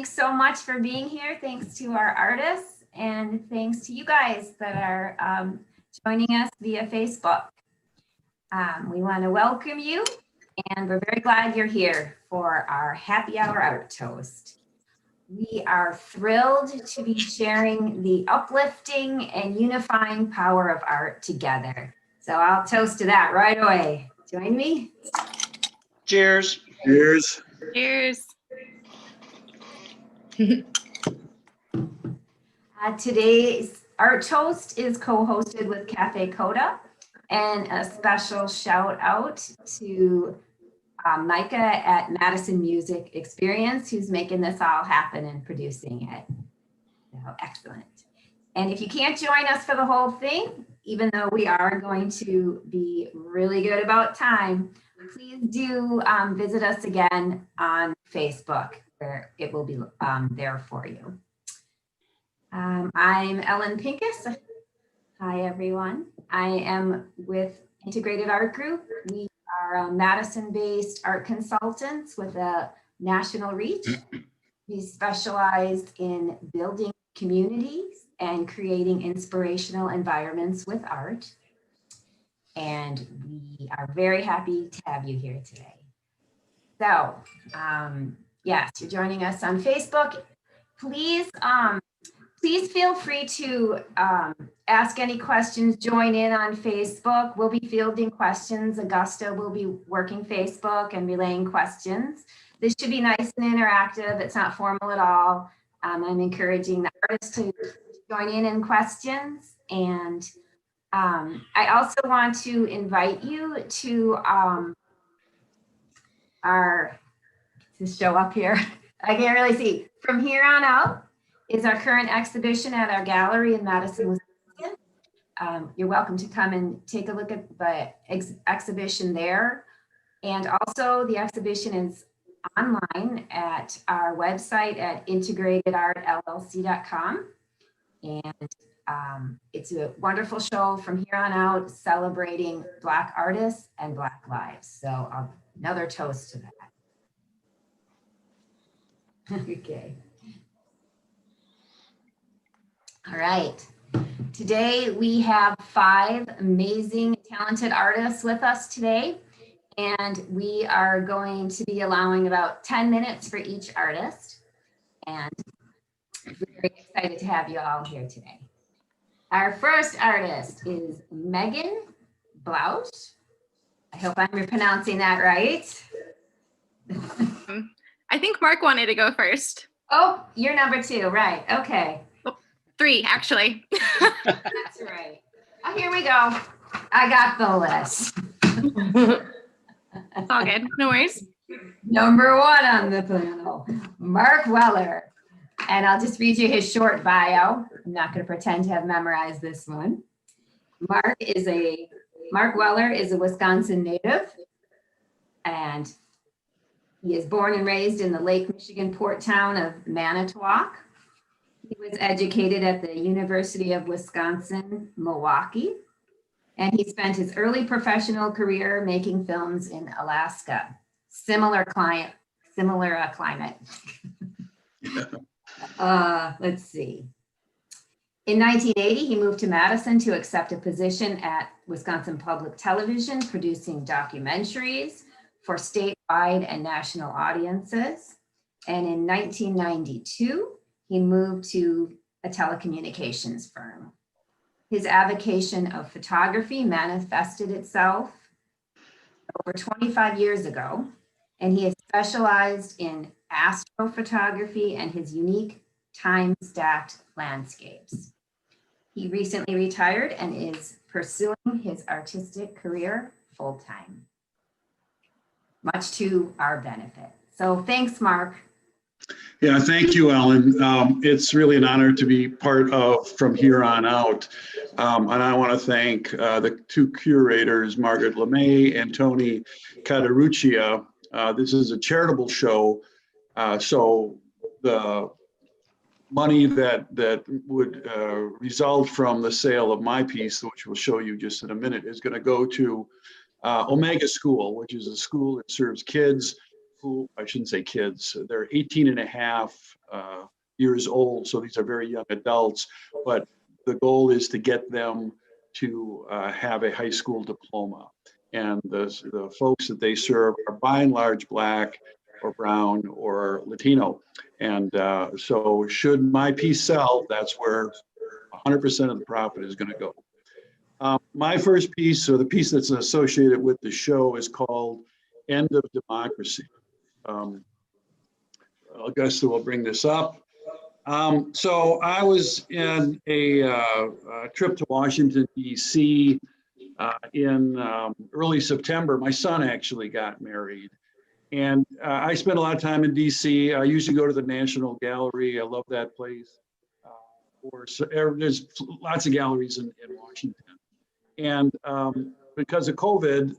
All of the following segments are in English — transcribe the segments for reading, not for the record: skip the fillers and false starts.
Thanks so much for being here. Thanks to our artists and thanks to you guys that are joining us via Facebook. We want to welcome you and we're very glad you're here for our happy hour art toast. We are thrilled to be sharing the uplifting and unifying power of art together. So I'll toast to that right away. Join me. Cheers. Cheers. Cheers. Today's art toast is co-hosted with Cafe Coda, and a special shout out to Mache at Madison Music Experience, who's making this all happen and producing it. So excellent. And if you can't join us for the whole thing, even though we are going to be really good about time, please do visit us again on Facebook, where it will be there for you. I'm Ellen Pincus. Hi, everyone. I am with Integrated Art Group. We are Madison-based art consultants with a national reach. We specialize in building communities and creating inspirational environments with art. And we are very happy to have you here today. So, yes, you're joining us on Facebook. Please, please feel free to ask any questions, join in on Facebook. We'll be fielding questions. Augusta will be working Facebook and relaying questions. This should be nice and interactive. It's not formal at all. I'm encouraging the artists to join in questions. And I also want to invite you to show up here. I can't really see. From here on out is our current exhibition at our gallery in Madison, Wisconsin. You're welcome to come and take a look at the exhibition there. And also the exhibition is online at our website at integratedartllc.com. And it's a wonderful show from here on out, celebrating Black artists and Black lives. So another toast to that. Okay. All right. Today we have 5 amazing, talented artists with us today. And we are going to be allowing about 10 minutes for each artist. And we're very excited to have you all here today. Our first artist is Megan Bloesch. I hope I'm pronouncing that right. I think Mark wanted to go first. Oh, you're number 2, right? Okay. 3, actually. That's right. Oh, here we go. I got the list. It's all good. No worries. Number 1 on the panel, Mark Weller. And I'll just read you his short bio. I'm not going to pretend to have memorized this one. Mark Weller is a Wisconsin native, and he is born and raised in the Lake Michigan port town of Manitowoc. He was educated at the University of Wisconsin-Milwaukee, and he spent his early professional career making films in Alaska. Similar climate. Let's see. In 1980, he moved to Madison to accept a position at Wisconsin Public Television, producing documentaries for statewide and national audiences. And in 1992, he moved to a telecommunications firm. His avocation of photography manifested itself over 25 years ago, and he has specialized in astrophotography and his unique time-stacked landscapes. He recently retired and is pursuing his artistic career full-time, much to our benefit. So thanks, Mark. Yeah, thank you, Ellen. It's really an honor to be part of From Here On Out. And I want to thank the 2 curators, Margaret LeMay and Tony Cataruccia. This is a charitable show, so the money that would result from the sale of my piece, which we'll show you just in a minute, is going to go to Omega School, which is a school that serves kids who, I shouldn't say kids, they're 18 and a half years old. So these are very young adults, but the goal is to get them to have a high school diploma. And the folks that they serve are by and large Black or brown or Latino. And so should my piece sell, that's where 100% of the profit is going to go. My first piece, or the piece that's associated with the show, is called End of Democracy. Augusta will bring this up. So I was in a trip to Washington, D.C. In early September. My son actually got married. And I spent a lot of time in DC. I usually go to the National Gallery. I love that place. There's lots of galleries in Washington. And because of COVID,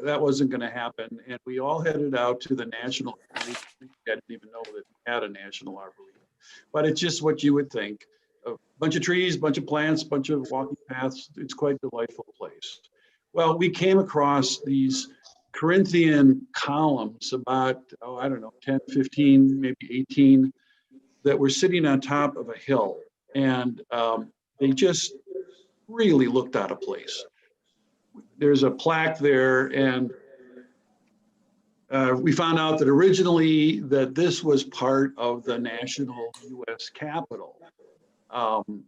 that wasn't going to happen. And we all headed out to the National Gallery. I didn't even know that we had a National Arboretum. But it's just what you would think. A bunch of trees, bunch of plants, bunch of walking paths. It's quite a delightful place. Well, we came across these Corinthian columns, about, I don't know, 10, 15, maybe 18, that were sitting on top of a hill. And they just really looked out of place. There's a plaque there, and we found out that originally that this was part of the national U.S. Capitol. In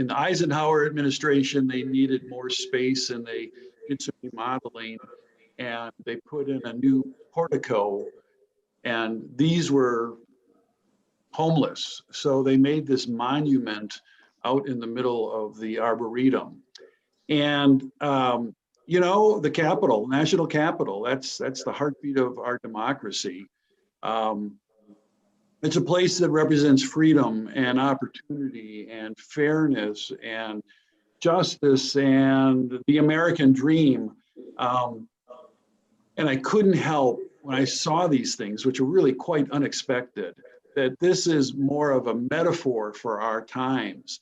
the Eisenhower administration, they needed more space, and they did some remodeling, and they put in a new portico, and these were homeless. So they made this monument out in the middle of the Arboretum. And you know, the Capitol, national Capitol, that's the heartbeat of our democracy. It's a place that represents freedom and opportunity and fairness and justice and the American dream. And I couldn't help when I saw these things, which are really quite unexpected, that this is more of a metaphor for our times.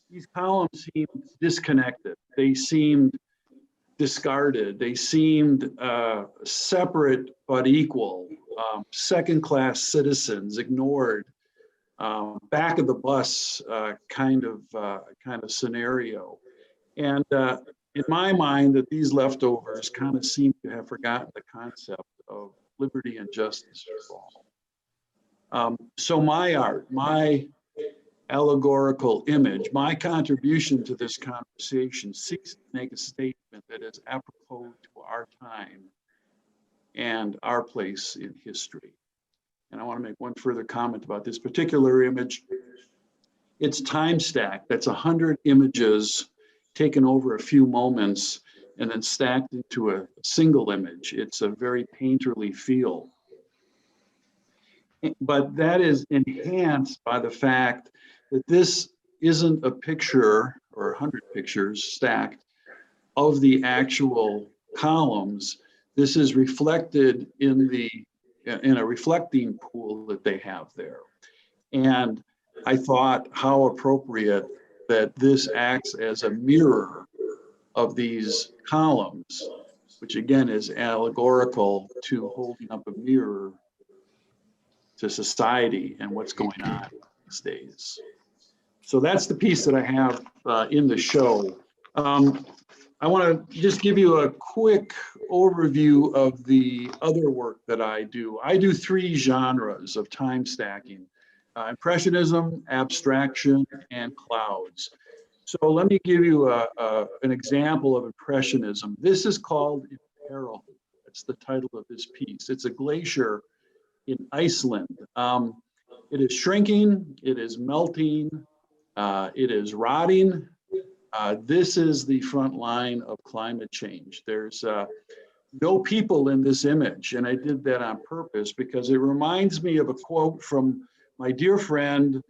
These columns seemed disconnected. They seemed discarded. They seemed separate but equal, second-class citizens, ignored, back of the bus kind of scenario. And in my mind, that these leftovers kind of seem to have forgotten the concept of liberty and justice for all. So my art, my allegorical image, my contribution to this conversation seeks to make a statement that is apropos to our time and our place in history. And I want to make one further comment about this particular image. It's time stacked. That's 100 images taken over a few moments and then stacked into a single image. It's a very painterly feel. But that is enhanced by the fact that this isn't a picture or 100 pictures stacked of the actual columns. This is reflected in a reflecting pool that they have there. And I thought how appropriate that this acts as a mirror of these columns, which again is allegorical to holding up a mirror to society and what's going on these days. So that's the piece that I have in the show. I want to just give you a quick overview of the other work that I do. I do 3 genres of time stacking: Impressionism, abstraction, and clouds. So let me give you an example of Impressionism. This is called Imperil. That's the title of this piece. It's a glacier in Iceland. It is shrinking, it is melting, it is rotting. This is the front line of climate change. There's no people in this image, and I did that on purpose because it reminds me of a quote from my dear friend,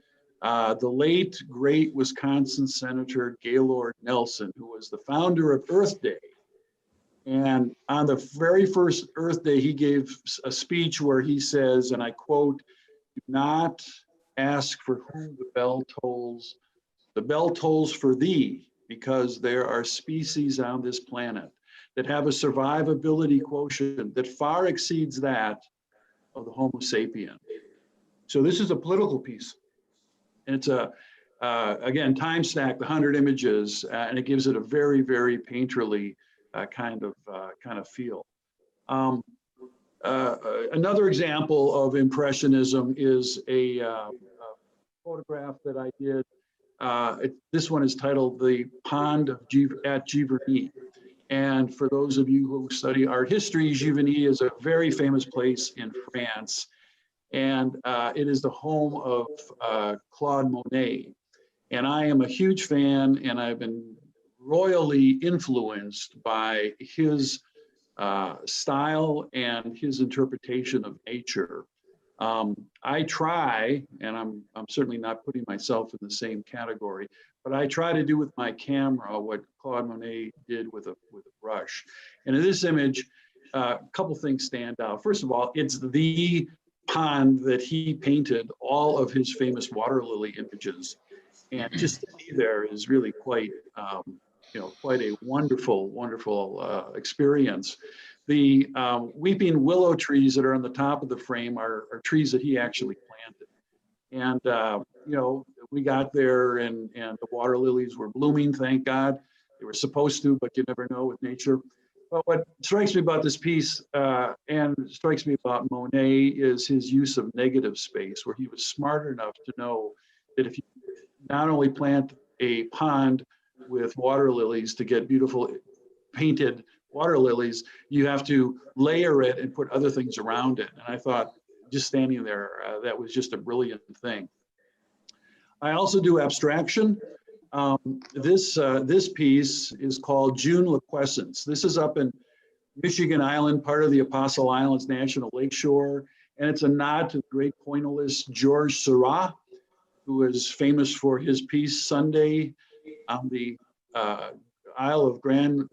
the late, great Wisconsin Senator Gaylord Nelson, who was the founder of Earth Day. And on the very first Earth Day, he gave a speech where he says, and I quote, "Do not ask for whom the bell tolls for thee, because there are species on this planet that have a survivability quotient that far exceeds that of the Homo sapien. So this is a political piece. And it's again, time stacked, 100 images, and it gives it a very, very painterly kind of feel. Another example of impressionism is a photograph that I did. This one is titled "The Pond at Giverny." And for those of you who study art history, Giverny is a very famous place in France. And it is the home of Claude Monet. And I am a huge fan, and I've been royally influenced by his style and his interpretation of nature. I try, and I'm certainly not putting myself in the same category, but I try to do with my camera what Claude Monet did with a brush. And in this image, a couple things stand out. First of all, it's the pond that he painted all of his famous water lily images. And just to be there is really quite, quite a wonderful, wonderful experience. The weeping willow trees that are on the top of the frame are trees that he actually planted. And, we got there and the water lilies were blooming, thank God. They were supposed to, but you never know with nature. But what strikes me about this piece and strikes me about Monet is his use of negative space, where he was smart enough to know that if you not only plant a pond with water lilies to get beautiful painted water lilies, you have to layer it and put other things around it. And I thought, just standing there, that was just a brilliant thing. I also do abstraction. This piece is called June Liquescence. This is up in Michigan Island, part of the Apostle Islands National Lakeshore. And it's a nod to the great pointillist Georges Seurat, who is famous for his piece Sunday on the Isle of Grand.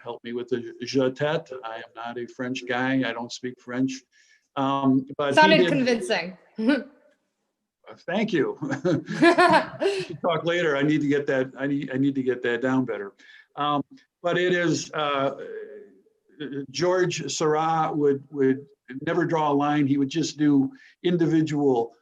Help me with the jetet. I am not a French guy. I don't speak French. But sounded convincing. Thank you. We'll talk later. I need to get that. I need to get that down better. But it is Georges Seurat would never draw a line. He would just do individual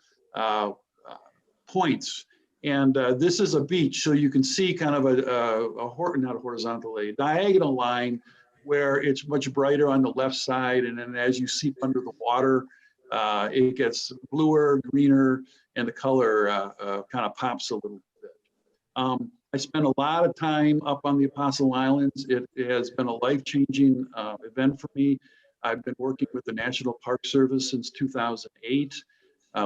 points. And this is a beach, so you can see kind of not a horizontal, a diagonal line where it's much brighter on the left side. And then as you seep under the water, it gets bluer, greener, and the color kind of pops a little bit. I spent a lot of time up on the Apostle Islands. It has been a life-changing event for me. I've been working with the National Park Service since 2008.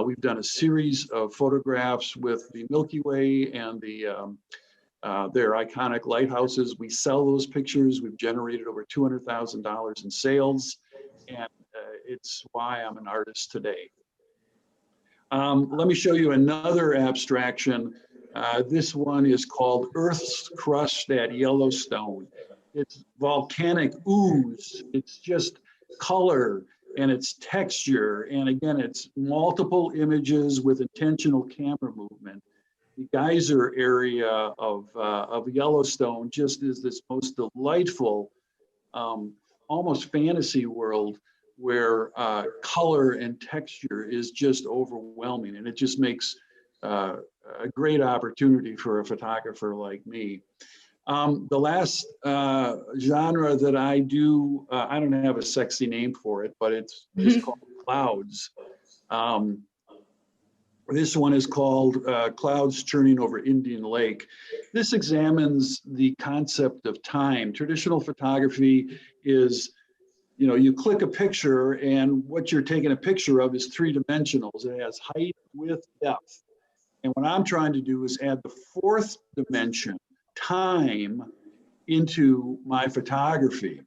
We've done a series of photographs with the Milky Way and their iconic lighthouses. We sell those pictures. We've generated over $200,000 in sales, and it's why I'm an artist today. Let me show you another abstraction. This one is called Earth's Crust at Yellowstone. It's volcanic ooze. It's just color and it's texture. And again, it's multiple images with intentional camera movement. The geyser area of Yellowstone just is this most delightful, almost fantasy world where color and texture is just overwhelming. And it just makes a great opportunity for a photographer like me. The last genre that I do, I don't have a sexy name for it, but it's called clouds. This one is called Clouds Churning over Indian Lake. This examines the concept of time. Traditional photography is, you click a picture and what you're taking a picture of is three-dimensional. It has height, width, depth. And what I'm trying to do is add the fourth dimension, time, into my photography.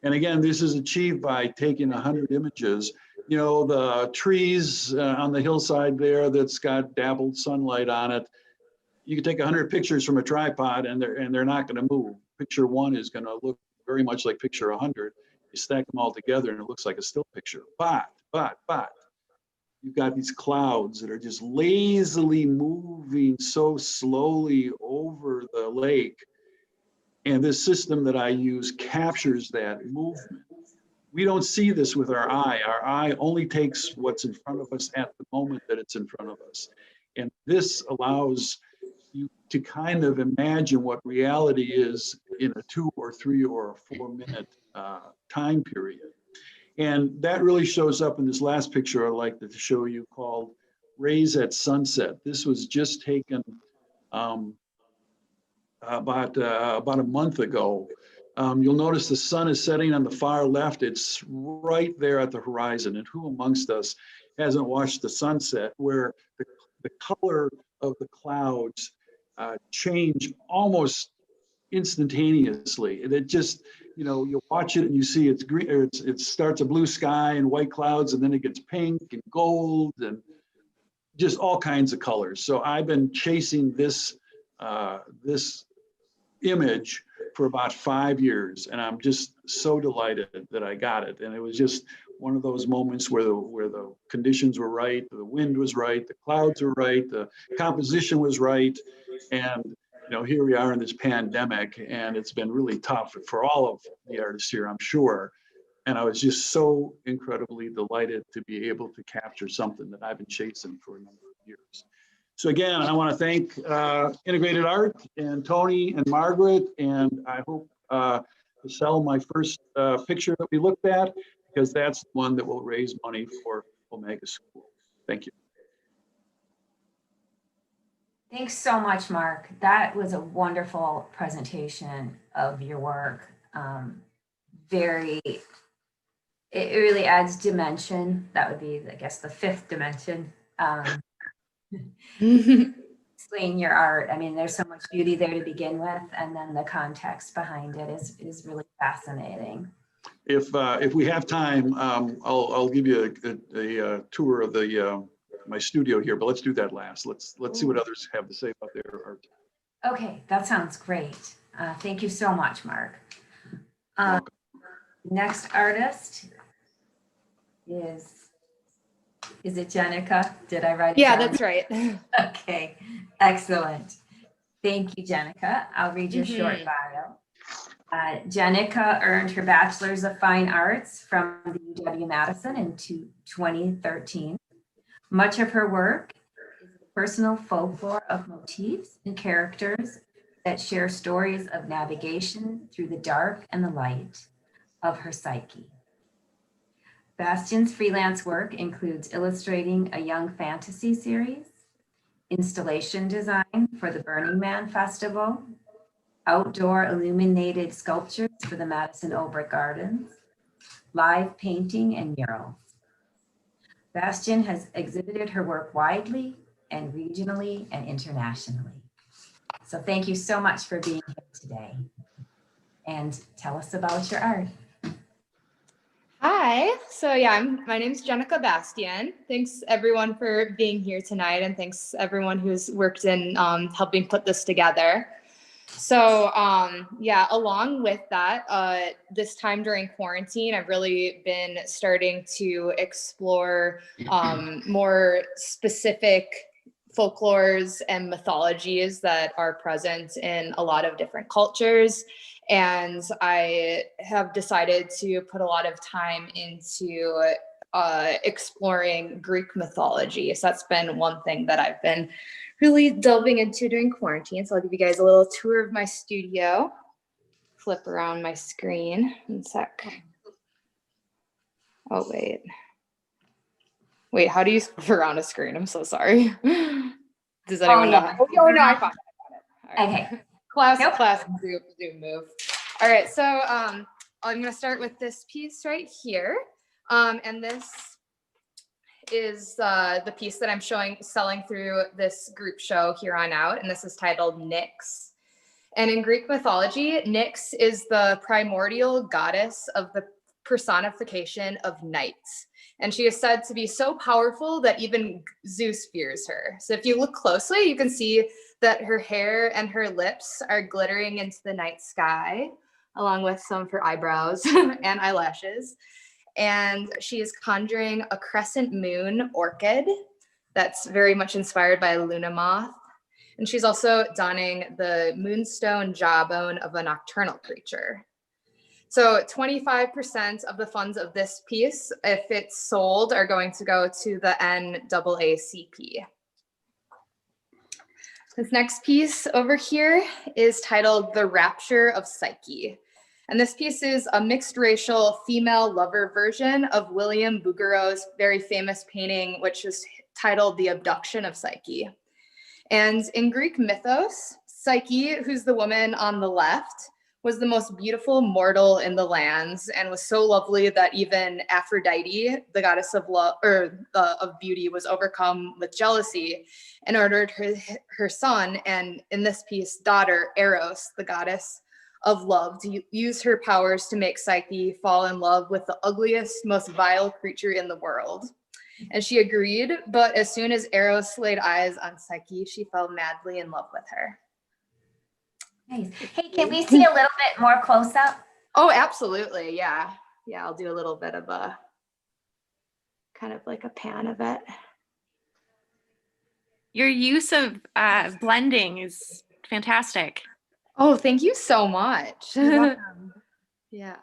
And again, this is achieved by taking 100 images. The trees on the hillside there that's got dappled sunlight on it. You can take 100 pictures from a tripod and they're not going to move. Picture one is going to look very much like picture 100. You stack them all together and it looks like a still picture. But you've got these clouds that are just lazily moving so slowly over the lake. And this system that I use captures that movement. We don't see this with our eye. Our eye only takes what's in front of us at the moment that it's in front of us. And this allows you to kind of imagine what reality is in a 2 or 3 or 4 minute time period. And that really shows up in this last picture I'd like to show you, called Rays at Sunset. This was just taken about a month ago. You'll notice the sun is setting on the far left. It's right there at the horizon. And who amongst us hasn't watched the sunset, where the color of the clouds change almost instantaneously? And it just, you know, you watch it and you see it's green, or it starts a blue sky and white clouds, and then it gets pink and gold and just all kinds of colors. So I've been chasing this this image for about 5 years, and I'm just so delighted that I got it. And it was just one of those moments where the conditions were right, the wind was right, the clouds were right, the composition was right, and you know, here we are in this pandemic, and it's been really tough for all of the artists here, I'm sure. And I was just so incredibly delighted to be able to capture something that I've been chasing for a number of years. So again, I want to thank Integrated Art and Tony and Margaret, and I hope to sell my first picture that we looked at, because that's the one that will raise money for Omega School. Thank you. Thanks so much, Mark. That was a wonderful presentation of your work. It really adds dimension. That would be, I guess, the 5th dimension. Explain your art. I mean, there's so much beauty there to begin with, and then the context behind it is really fascinating. If we have time, I'll give you a tour of my studio here, but let's do that last. Let's see what others have to say about their art. Okay, that sounds great. Thank you so much, Mark. Next artist is it Jennika? Did I write it Yeah, down? that's right. Okay, excellent. Thank you, Jennika. I'll read your short bio. Jennika earned her Bachelor's of Fine Arts from the UW-Madison in 2013. Much of her work is the personal folklore of motifs and characters that share stories of navigation through the dark and the light of her psyche. Bastian's freelance work includes illustrating a young fantasy series, installation design for the Burning Man Festival, outdoor illuminated sculptures for the Madison Gardens, live painting and murals. Bastian has exhibited her work widely and regionally and internationally. So thank you so much for being here today. And tell us about your art. Hi. So yeah, my name's Jennika Bastian. Thanks everyone for being here tonight, and thanks everyone who's worked in helping put this together. So yeah, along with that, this time during quarantine, I've really been starting to explore more specific folklores and mythologies that are present in a lot of different cultures. And I have decided to put a lot of time into exploring Greek mythology. So that's been one thing that I've been really delving into during quarantine. So I'll give you guys a little tour of my studio. Flip around my screen one sec. Oh, wait, how do you flip around a screen? I'm so sorry. Does anyone know? Oh, no, I found it. All right. Okay. Classic Zoom move. All right, so I'm going to start with this piece right here. And this is the piece that I'm selling through this group show here on out. And this is titled Nyx. And in Greek mythology, Nyx is the primordial goddess of the personification of night. And she is said to be so powerful that even Zeus fears her. So if you look closely, you can see that her hair and her lips are glittering into the night sky, along with some of her eyebrows and eyelashes. And she is conjuring a crescent moon orchid that's very much inspired by a Luna moth. And she's also donning the moonstone jawbone of a nocturnal creature. So 25% of the funds of this piece, if it's sold, are going to go to the NAACP. This next piece over here is titled The Rapture of Psyche. And this piece is a mixed racial female lover version of William Bouguereau's very famous painting, which is titled The Abduction of Psyche. And in Greek mythos, Psyche, who's the woman on the left, was the most beautiful mortal in the lands and was so lovely that even Aphrodite, the goddess of love or of beauty, was overcome with jealousy and ordered her son, and in this piece, daughter, Eros, the goddess of love, to use her powers to make Psyche fall in love with the ugliest, most vile creature in the world. And she agreed, but as soon as Eros laid eyes on Psyche, she fell madly in love with her. Nice. Hey, can we see a little bit more close up? Oh, absolutely. Yeah. Yeah, I'll do a little bit of a kind of like a pan of it. Your use of blending is fantastic. Oh, thank you so much. You're welcome. Yeah.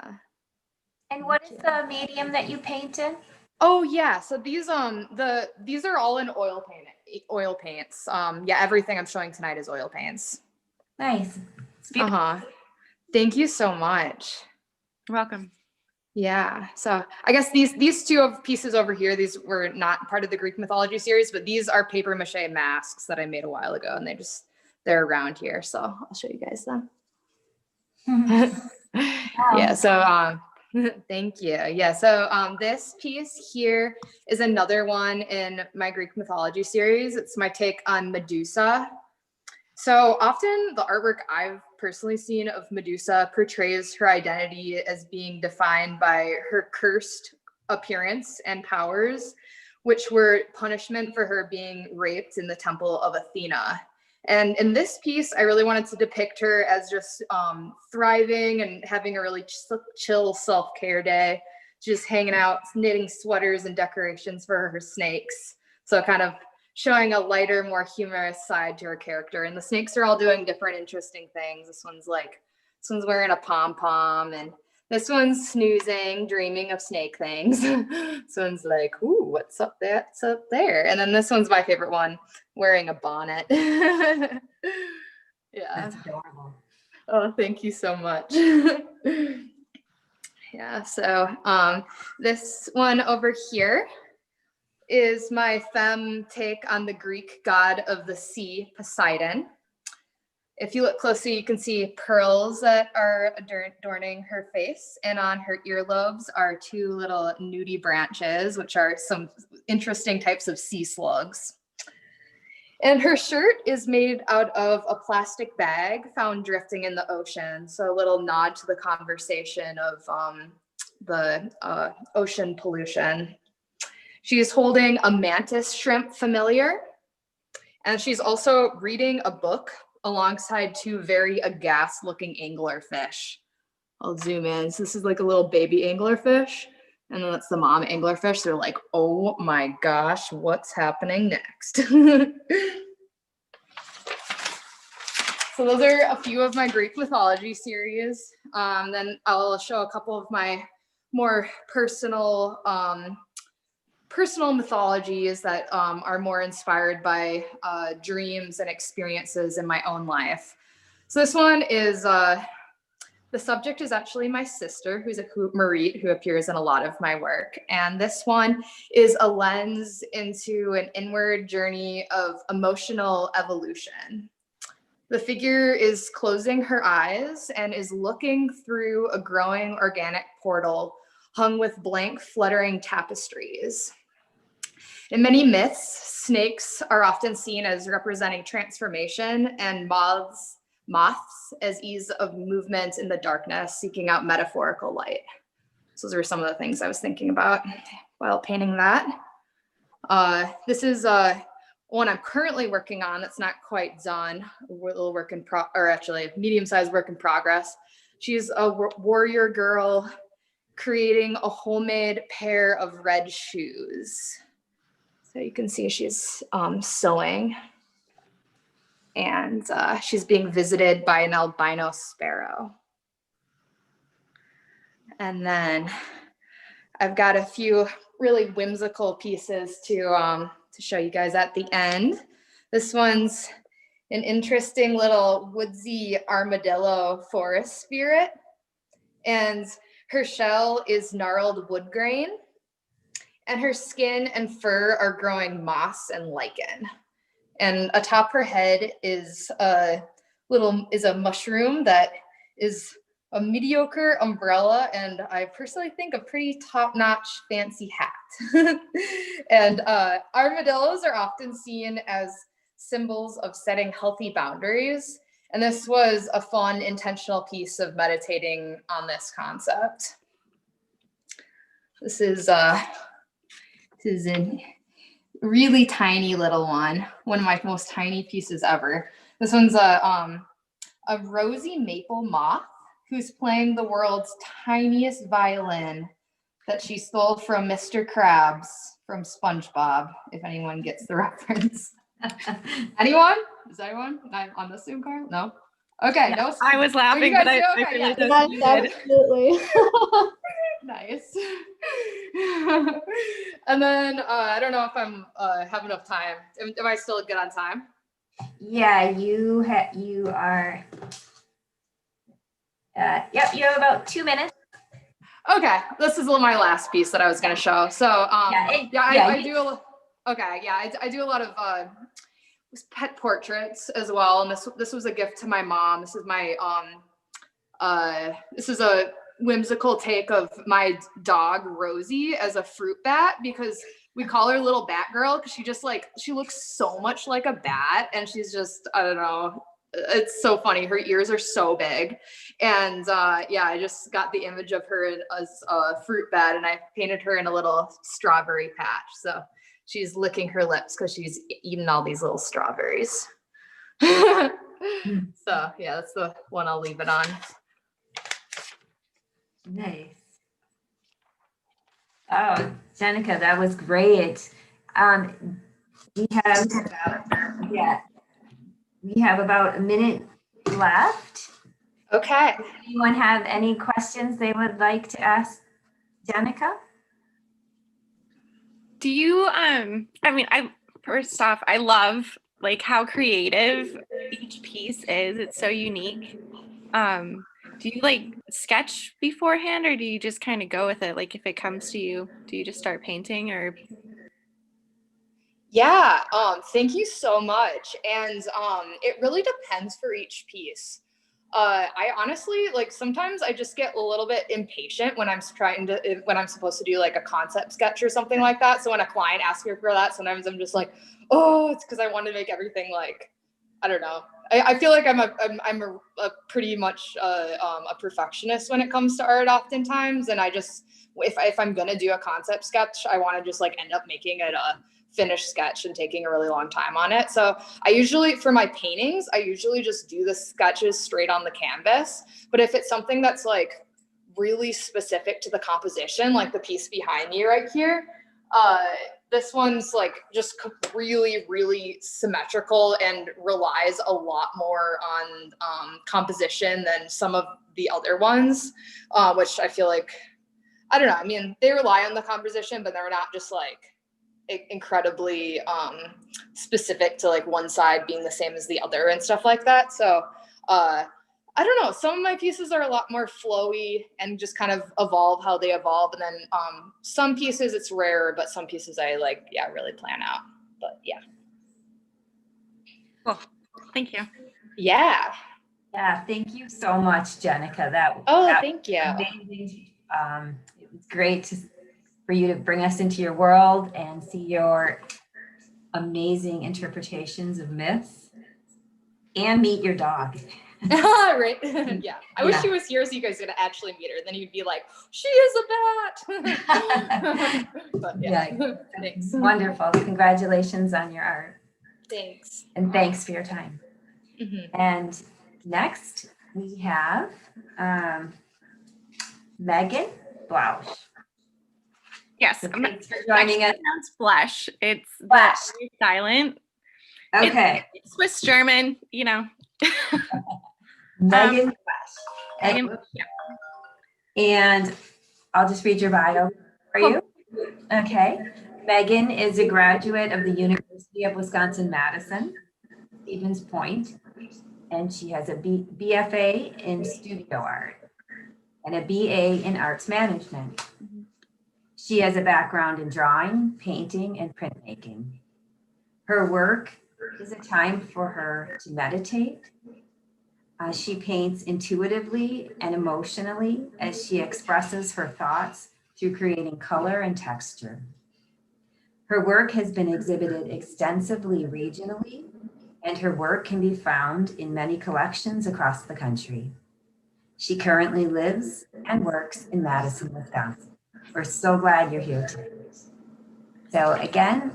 And what is the medium that you paint in? Oh yeah, so these are all in oil paints. Yeah, everything I'm showing tonight is oil paints. Nice. Thank you so much. You're welcome. Yeah, so I guess these two pieces over here, these were not part of the Greek mythology series, but these are paper mache masks that I made a while ago, and they're around here, so I'll show you guys them. Yeah, so thank you. Yeah, so this piece here is another one in my Greek mythology series. It's my take on Medusa. So often the artwork I've personally seen of Medusa portrays her identity as being defined by her cursed appearance and powers, which were punishment for her being raped in the temple of Athena. And in this piece, I really wanted to depict her as just thriving and having a really chill self-care day, just hanging out, knitting sweaters and decorations for her snakes. So kind of showing a lighter, more humorous side to her character. And the snakes are all doing different interesting things. This one's wearing a pom-pom, and this one's snoozing, dreaming of snake things. This one's like, ooh, what's up there? What's up there? And then this one's my favorite one, wearing a bonnet. Yeah. That's adorable. Oh, thank you so much. Yeah, so this one over here is my femme take on the Greek god of the sea, Poseidon. If you look closely, you can see pearls that are adorning her face, and on her earlobes are two little nudie branches, which are some interesting types of sea slugs. And her shirt is made out of a plastic bag found drifting in the ocean. So a little nod to the conversation of the ocean pollution. She's holding a mantis shrimp familiar, and she's also reading a book alongside two very aghast looking anglerfish. I'll zoom in. So this is like a little baby anglerfish, and then that's the mom anglerfish. They're like, oh my gosh, what's happening next? So those are a few of my Greek mythology series. Then I'll show a couple of my more personal mythologies that are more inspired by dreams and experiences in my own life. So this one is, the subject is actually my sister, who's a Marit, who appears in a lot of my work. And this one is a lens into an inward journey of emotional evolution. The figure is closing her eyes and is looking through a growing organic portal hung with blank, fluttering tapestries. In many myths, snakes are often seen as representing transformation, and moths as ease of movement in the darkness, seeking out metaphorical light. So those are some of the things I was thinking about while painting that. This is one I'm currently working on that's not quite done. A little work in medium-sized work in progress. She's a warrior girl creating a homemade pair of red shoes. So you can see she's sewing. and she's being visited by an albino sparrow. And then I've got a few really whimsical pieces to show you guys at the end. This one's an interesting little woodsy armadillo forest spirit, and her shell is gnarled wood grain, and her skin and fur are growing moss and lichen. And atop her head is a mushroom that is a mediocre umbrella, and I personally think a pretty top-notch fancy hat. And armadillos are often seen as symbols of setting healthy boundaries. And this was a fun, intentional piece of meditating on this concept. This is a really tiny little one of my most tiny pieces ever. This one's a rosy maple moth who's playing the world's tiniest violin that she stole from Mr. Krabs from SpongeBob, if anyone gets the reference. Anyone? Is anyone on the Zoom call? No? Okay, no. I was laughing, but I really don't need it. Absolutely. Nice. And then I don't know if I'm have enough time. Am I still good on time? Yeah, you are. Yep, you have about 2 minutes. Okay, this is my last piece that I was going to show. So I do. I do a lot of pet portraits as well, and this was a gift to my mom. This is my this is a whimsical take of my dog Rosie as a fruit bat, because we call her little bat girl because she looks so much like a bat, and she's just, I don't know, it's so funny. Her ears are so big, and I just got the image of her as a fruit bat, and I painted her in a little strawberry patch. So she's licking her lips because she's eating all these little strawberries. So yeah, that's the one I'll leave it on. Nice. Oh, Jennika, that was great. We have about a minute left. Okay. Does anyone have any questions they would like to ask Jennika? Do you, first off, I love like how creative each piece is. It's so unique. Do you like sketch beforehand, or do you just kind of go with it? Like if it comes to you, do you just start painting, or? Yeah, thank you so much. And it really depends for each piece. I honestly, like, sometimes I just get a little bit impatient when I'm supposed to do like a concept sketch or something like that. So when a client asks me for that, sometimes I'm just like, oh, it's because I want to make everything like, I don't know. I feel like I'm a pretty much a perfectionist when it comes to art oftentimes. And I just, if I'm going to do a concept sketch, I want to just like end up making it a finished sketch and taking a really long time on it. So I usually, for my paintings, I usually just do the sketches straight on the canvas. But if it's something that's like really specific to the composition, like the piece behind me right here, this one's like just really, really symmetrical and relies a lot more on composition than some of the other ones, which I feel like, I don't know. I mean, they rely on the composition, but they're not just like incredibly specific to like one side being the same as the other and stuff like that. So I don't know, some of my pieces are a lot more flowy and just kind of evolve how they evolve, and then some pieces it's rarer, but some pieces I like really plan out. But yeah. Cool. Thank you. Yeah, Thank you so much, Jennika. Thank you. Amazing. It was great for you to bring us into your world and see your amazing interpretations of myths and meet your dog. Right. Yeah. I wish she was here so you guys could actually meet her. Then you'd be like, she is a bat. But thanks. Wonderful. Congratulations on your art. Thanks. And thanks for your time. Mm-hmm. And next we have Megan Bloesch. Yes. So thanks for joining us. It's Bloesch. It's Bloesch. silent. Okay, It's Swiss German, you know. Megan. Megan, And, yeah. and I'll just read your bio for you. Okay. Megan is a graduate of the University of Wisconsin-Madison, Stevens Point, and she has a BFA in studio art and a BA in arts management. She has a background in drawing, painting, and printmaking. Her work is a time for her to meditate. She paints intuitively and emotionally as she expresses her thoughts through creating color and texture. Her work has been exhibited extensively regionally, and her work can be found in many collections across the country. She currently lives and works in Madison, Wisconsin. We're so glad you're here today. So again,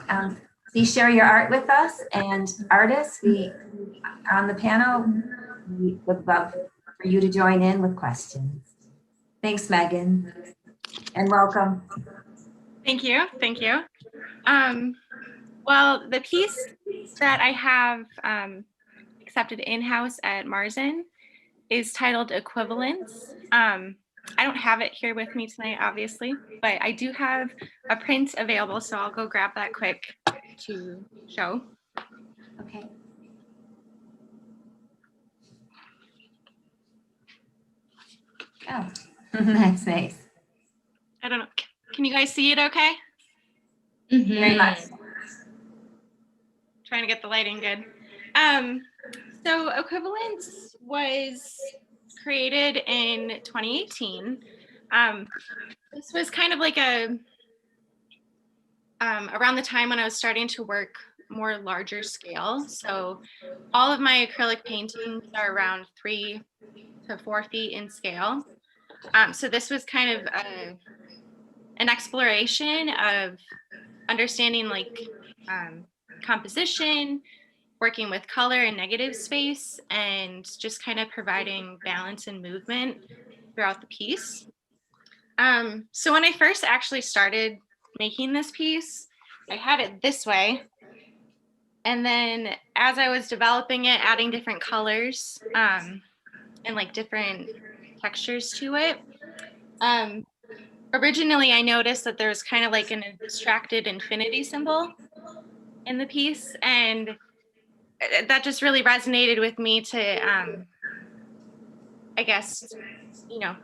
please share your art with us, and artists, on the panel, we would love for you to join in with questions. Thanks, Megan, and welcome. Thank you. Thank you. Well, the piece that I have accepted in-house at Marzen is titled Equivalence. I don't have it here with me tonight, obviously, but I do have a print available, so I'll go grab that quick to show. Okay. Oh, that's nice. I don't know. Can you guys see it okay? Very much. Trying to get the lighting good. So Equivalence was created in 2018. This was kind of like around the time when I was starting to work more larger scale. So all of my acrylic paintings are around 3 to 4 feet in scale. So this was kind of an exploration of understanding like composition, working with color and negative space, and just kind of providing balance and movement throughout the piece. So when I first actually started making this piece, I had it this way. And then as I was developing it, adding different colors and like different textures to it, originally I noticed that there was kind of like an abstracted infinity symbol in the piece, and that just really resonated with me to, I guess, you know,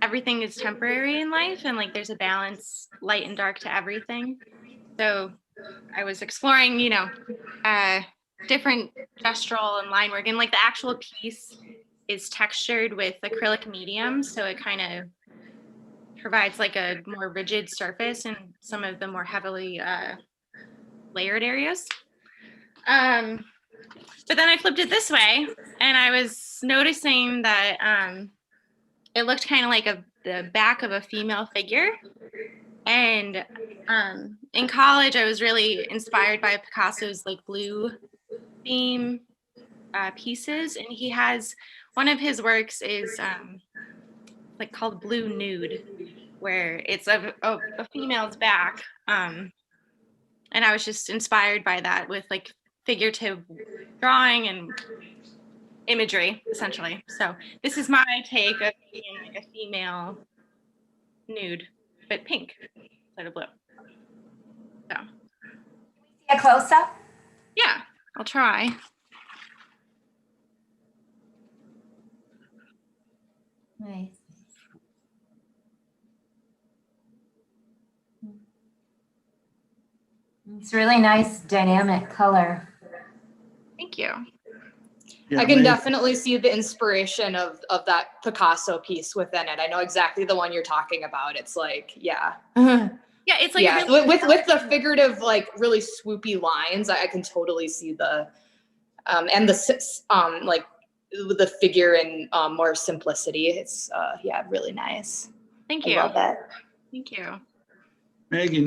everything is temporary in life, and like there's a balance, light and dark to everything. So I was exploring, you know, different gestural and line work, and like the actual piece is textured with acrylic medium, so it kind of provides like a more rigid surface in some of the more heavily layered areas. But then I flipped it this way, and I was noticing that it looked kind of like the back of a female figure. And in college, I was really inspired by Picasso's like blue theme pieces, and he has one of his works is like called Blue Nude, where it's a female's back. And I was just inspired by that with like figurative drawing and imagery, essentially. So this is my take of being like a female nude, but pink instead of blue. So A close up? yeah, I'll try. Nice. It's really nice dynamic color. Thank you. Yeah, I can May- definitely see the inspiration of that Picasso piece within it. I know exactly the one you're talking about. It's like, yeah. Yeah, it's like yeah, really with the figurative, like really swoopy lines, I can totally see the, and the, like the figure in more simplicity. It's, yeah, really nice. Thank I you. love it. Thank you. Megan,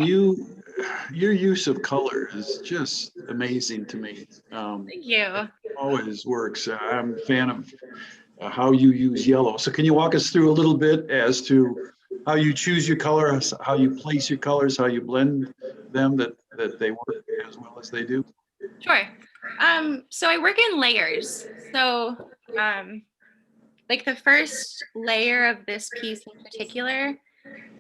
your use of color is just amazing to me. Thank you. Always works. I'm a fan of how you use yellow. So can you walk us through a little bit as to how you choose your color, how you place your colors, how you blend them, that they work as well as they do? Sure. So I work in layers. So like the first layer of this piece in particular,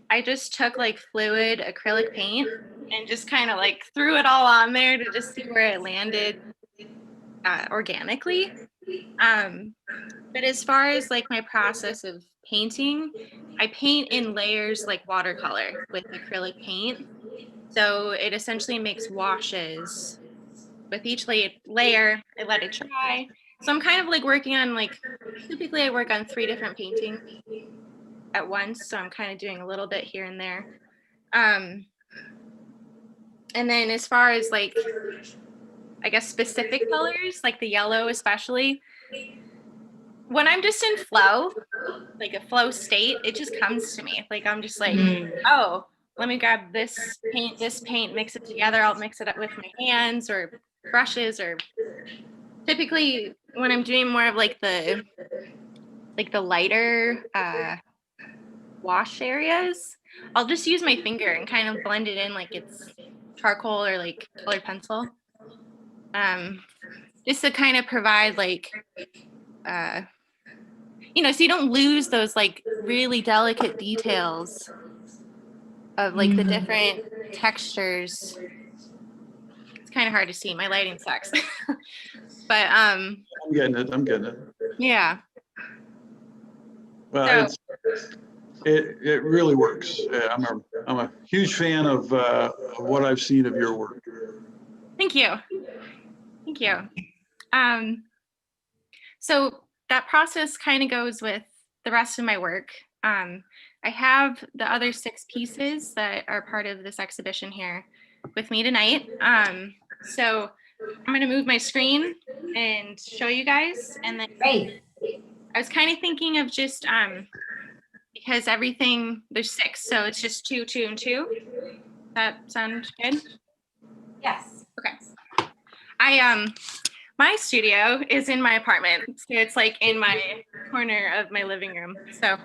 I just took like fluid acrylic paint and just kind of like threw it all on there to just see where it landed organically. But as far as like my process of painting, I paint in layers like watercolor with acrylic paint. So it essentially makes washes. With each layer, I let it dry. So I'm kind of like working on like, typically I work on 3 different paintings at once. So I'm kind of doing a little bit here and there. And then as far as like, I guess specific colors, like the yellow especially, when I'm just in flow, like a flow state, it just comes to me. Like I'm just like, oh, let me grab this paint, mix it together. I'll mix it up with my hands or brushes, or typically when I'm doing more of like the lighter wash areas, I'll just use my finger and kind of blend it in like it's charcoal or like colored pencil. Just to kind of provide like, you know, so you don't lose those like really delicate details of like the different textures. It's kind of hard to see. My lighting sucks. But I'm getting it. yeah. Well, So, it really works. I'm a huge fan of what I've seen of your work. thank you. So that process kind of goes with the rest of my work. I have the other 6 pieces that are part of this exhibition here with me tonight. So I'm going to move my screen and show you guys. And then Great. I was kind of thinking of just, because everything, there's 6, so it's just 2, 2, and 2. That sound good? Yes. Okay. My studio is in my apartment, so it's like in my corner of my living room. So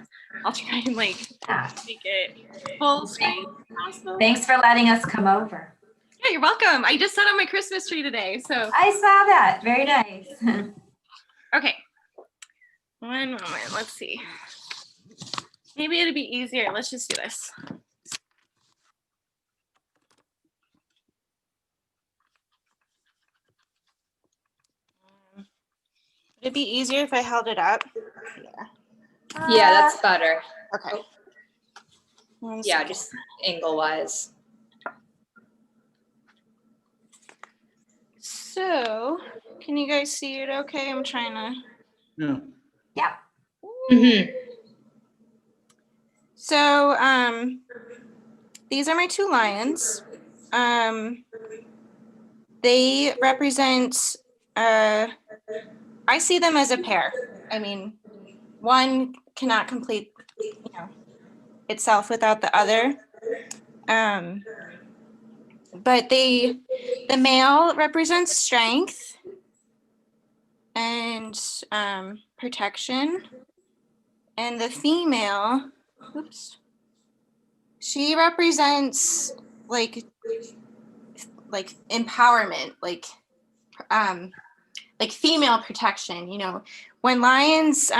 I'll try and like Yeah. make it full screen if possible. Thanks for letting us come over. Yeah, you're welcome. I just set up my Christmas tree today, so. I saw that. Very nice. Okay. One moment. Let's see. Maybe it'd be easier. Let's just do this. Would it be easier if I held it up? Yeah, that's better. Okay. Yeah, just angle wise. So, can you guys see it okay? I'm trying to. Yeah. Yep. Mm-hmm. So, these are my 2 lions. They represent, I see them as a pair. I mean, one cannot complete, itself without the other. But the male represents strength and protection, and the female, she represents like empowerment, like female protection. You know, when lions,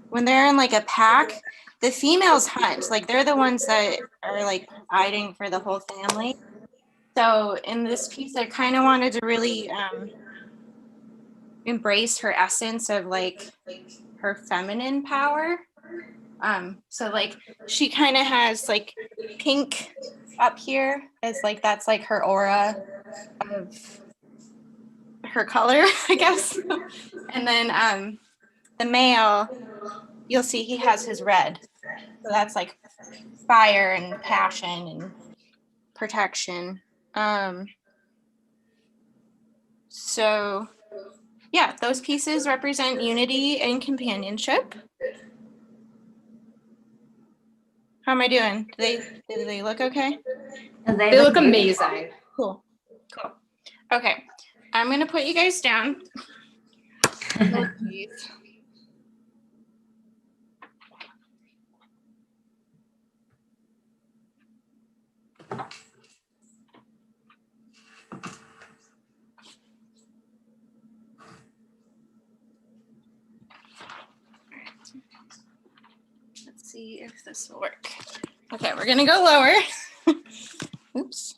when they're in like a pack, the females hunt. Like they're the ones that are like providing for the whole family. So in this piece, I kind of wanted to really embrace her essence of like her feminine power. So like she kind of has like pink up here as like that's like her aura of her color, I guess. And then the male, you'll see he has his red. So that's like fire and passion and protection. So yeah, those pieces represent unity and companionship. How am I doing? Do they look okay? And They look beautiful. amazing. Cool. Okay, I'm gonna put you guys down. Oh, please. see if this will work. Okay, we're gonna go lower. Oops.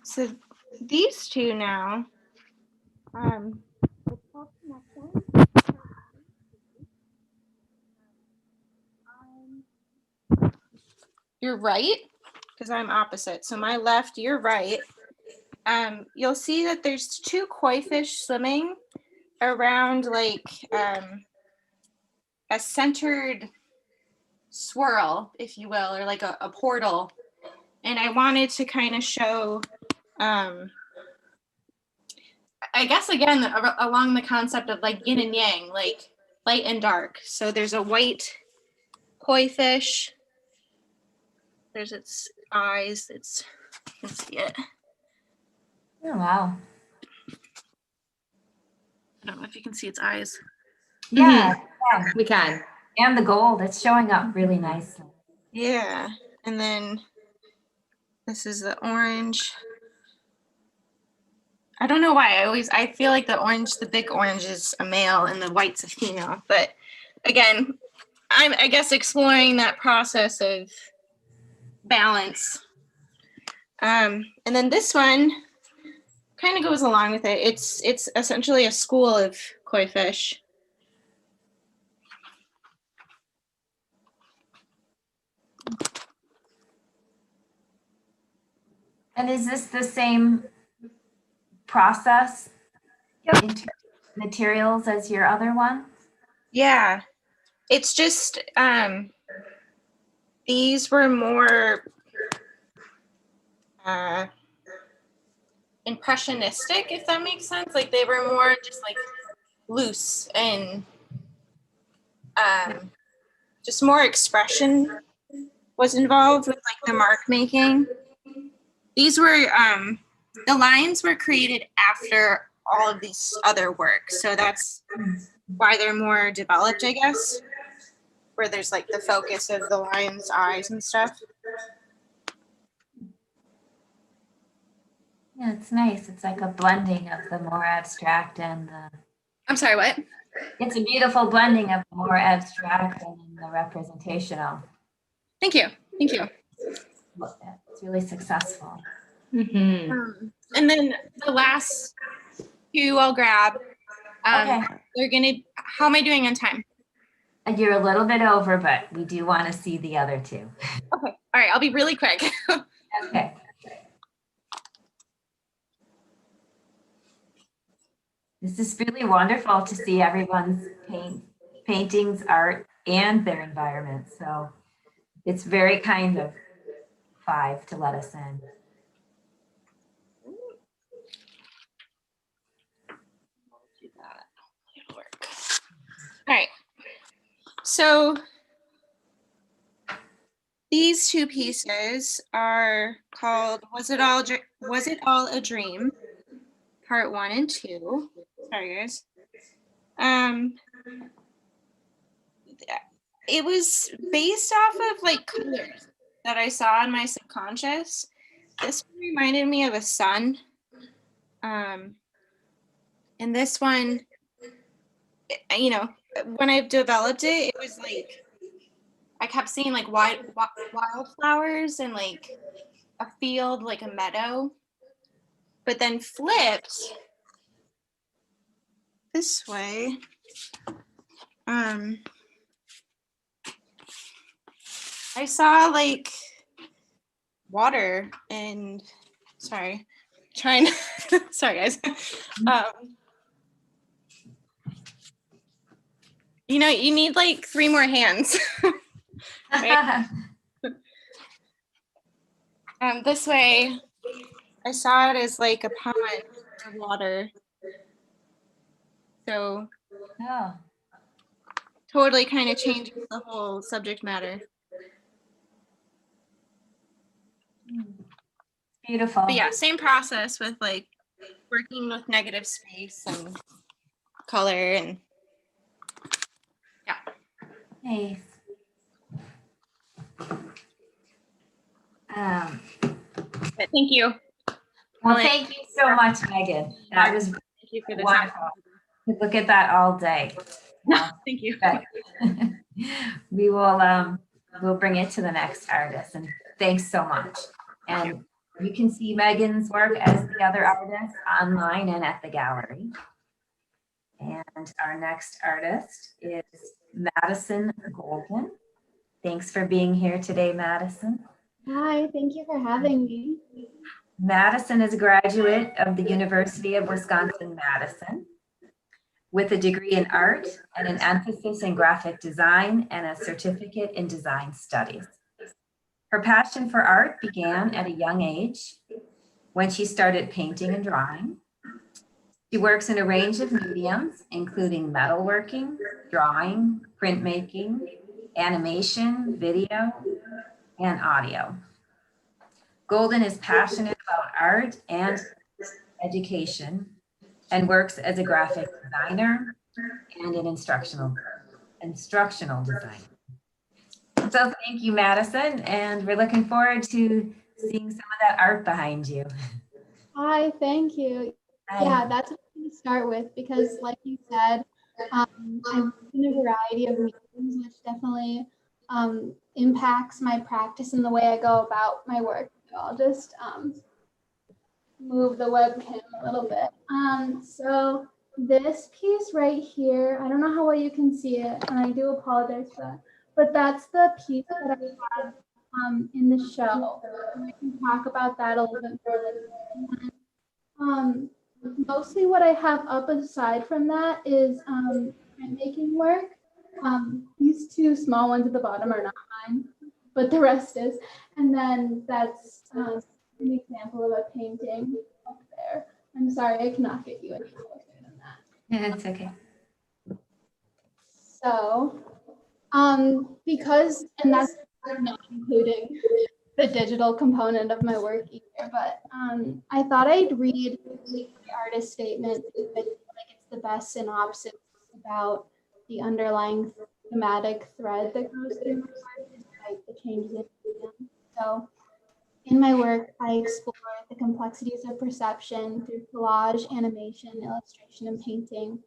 So these two now, it's called Connection. You're right, because I'm opposite. So my left, you're right. You'll see that there's two koi fish swimming around like a centered swirl, if you will, or like a portal. And I wanted to kind of show, I guess, again, along the concept of like yin and yang, like light and dark. So there's a white koi fish. There's its eyes. You can see it. Oh, wow. I don't know if you can see its eyes. Yeah, We can. and the gold, it's showing up really nicely. Yeah. And then this is the orange. I don't know why. I feel like the big orange is a male and the white's a female. But again, I'm, I guess, exploring that process of balance. And then this one kind of goes along with it. It's essentially a school of koi fish. And is this the same process in terms of materials as your other one? Yeah, it's just these were more impressionistic, if that makes sense. Like they were more just like loose and just more expression was involved with like the mark making. These were the lines were created after all of these other works, so that's why they're more developed, I guess, where there's like the focus of the lion's eyes and stuff. Yeah, it's nice. It's like a blending of the more abstract and the... I'm sorry, what? It's a beautiful blending of the more abstract and the representational. Thank you. Thank you. It's really successful. Mm-hmm. And then the last two I'll grab. Okay. They're gonna, how am I doing on time? You're a little bit over, but we do want to see the other two. Okay. All right, I'll be really quick. Okay. This is really wonderful to see everyone's paintings, art, and their environment. So it's very kind of Five to let us in. Do that. It'll work. All right. So these two pieces are called Was It All a Dream? Part 1 and 2. Sorry, guys. It was based off of like colors that I saw in my subconscious. This one reminded me of a sun. And this one, you know, when I developed it, it was like, I kept seeing like wildflowers and like a field, like a meadow. But then flipped this way, I saw like water and sorry guys. You know, you need like 3 more hands. Right? This way, I saw it as like a pond of water. So Oh. totally kind of changes the whole subject matter. Beautiful. But yeah, same process with like working with negative space and color and yeah. Nice. But thank you. Well, thank you so much, Megan. That was Thank you for the time. wonderful. could look at that all day. Thank you. But we will we'll bring it to the next artist, and thanks so much. And you can see Megan's work as the other artists online and at the gallery. And our next artist is Madison Golden. Thanks for being here today, Madison. Hi, thank you for having me. Madison is a graduate of the University of Wisconsin-Madison with a degree in art and an emphasis in graphic design and a certificate in design studies. Her passion for art began at a young age when she started painting and drawing. She works in a range of mediums, including metalworking, drawing, printmaking, animation, video, and audio. Golden is passionate about art and education and works as a graphic designer and an instructional designer. So thank you, Madison, and we're looking forward to seeing some of that art behind you. Hi, thank you. Yeah, that's what I'm going to start with because, like you said, I've in a variety of mediums, which definitely impacts my practice and the way I go about my work. So I'll just move the webcam a little bit. So this piece right here, I don't know how well you can see it, and I do apologize for that, but that's the piece that I have in the show. And I can talk about that a little bit more. Mostly what I have up aside from that is printmaking work. These two small ones at the bottom are not mine, but the rest is. And then that's an example of a painting up there. I'm sorry, I cannot get you any closer than that. Yeah, it's okay. So, because, and that's not including the digital component of my work either, but I thought I'd read the artist statement because I feel like it's the best synopsis about the underlying thematic thread that goes through my work despite the changes in medium. So in my work, I explore the complexities of perception through collage, animation, illustration, and painting.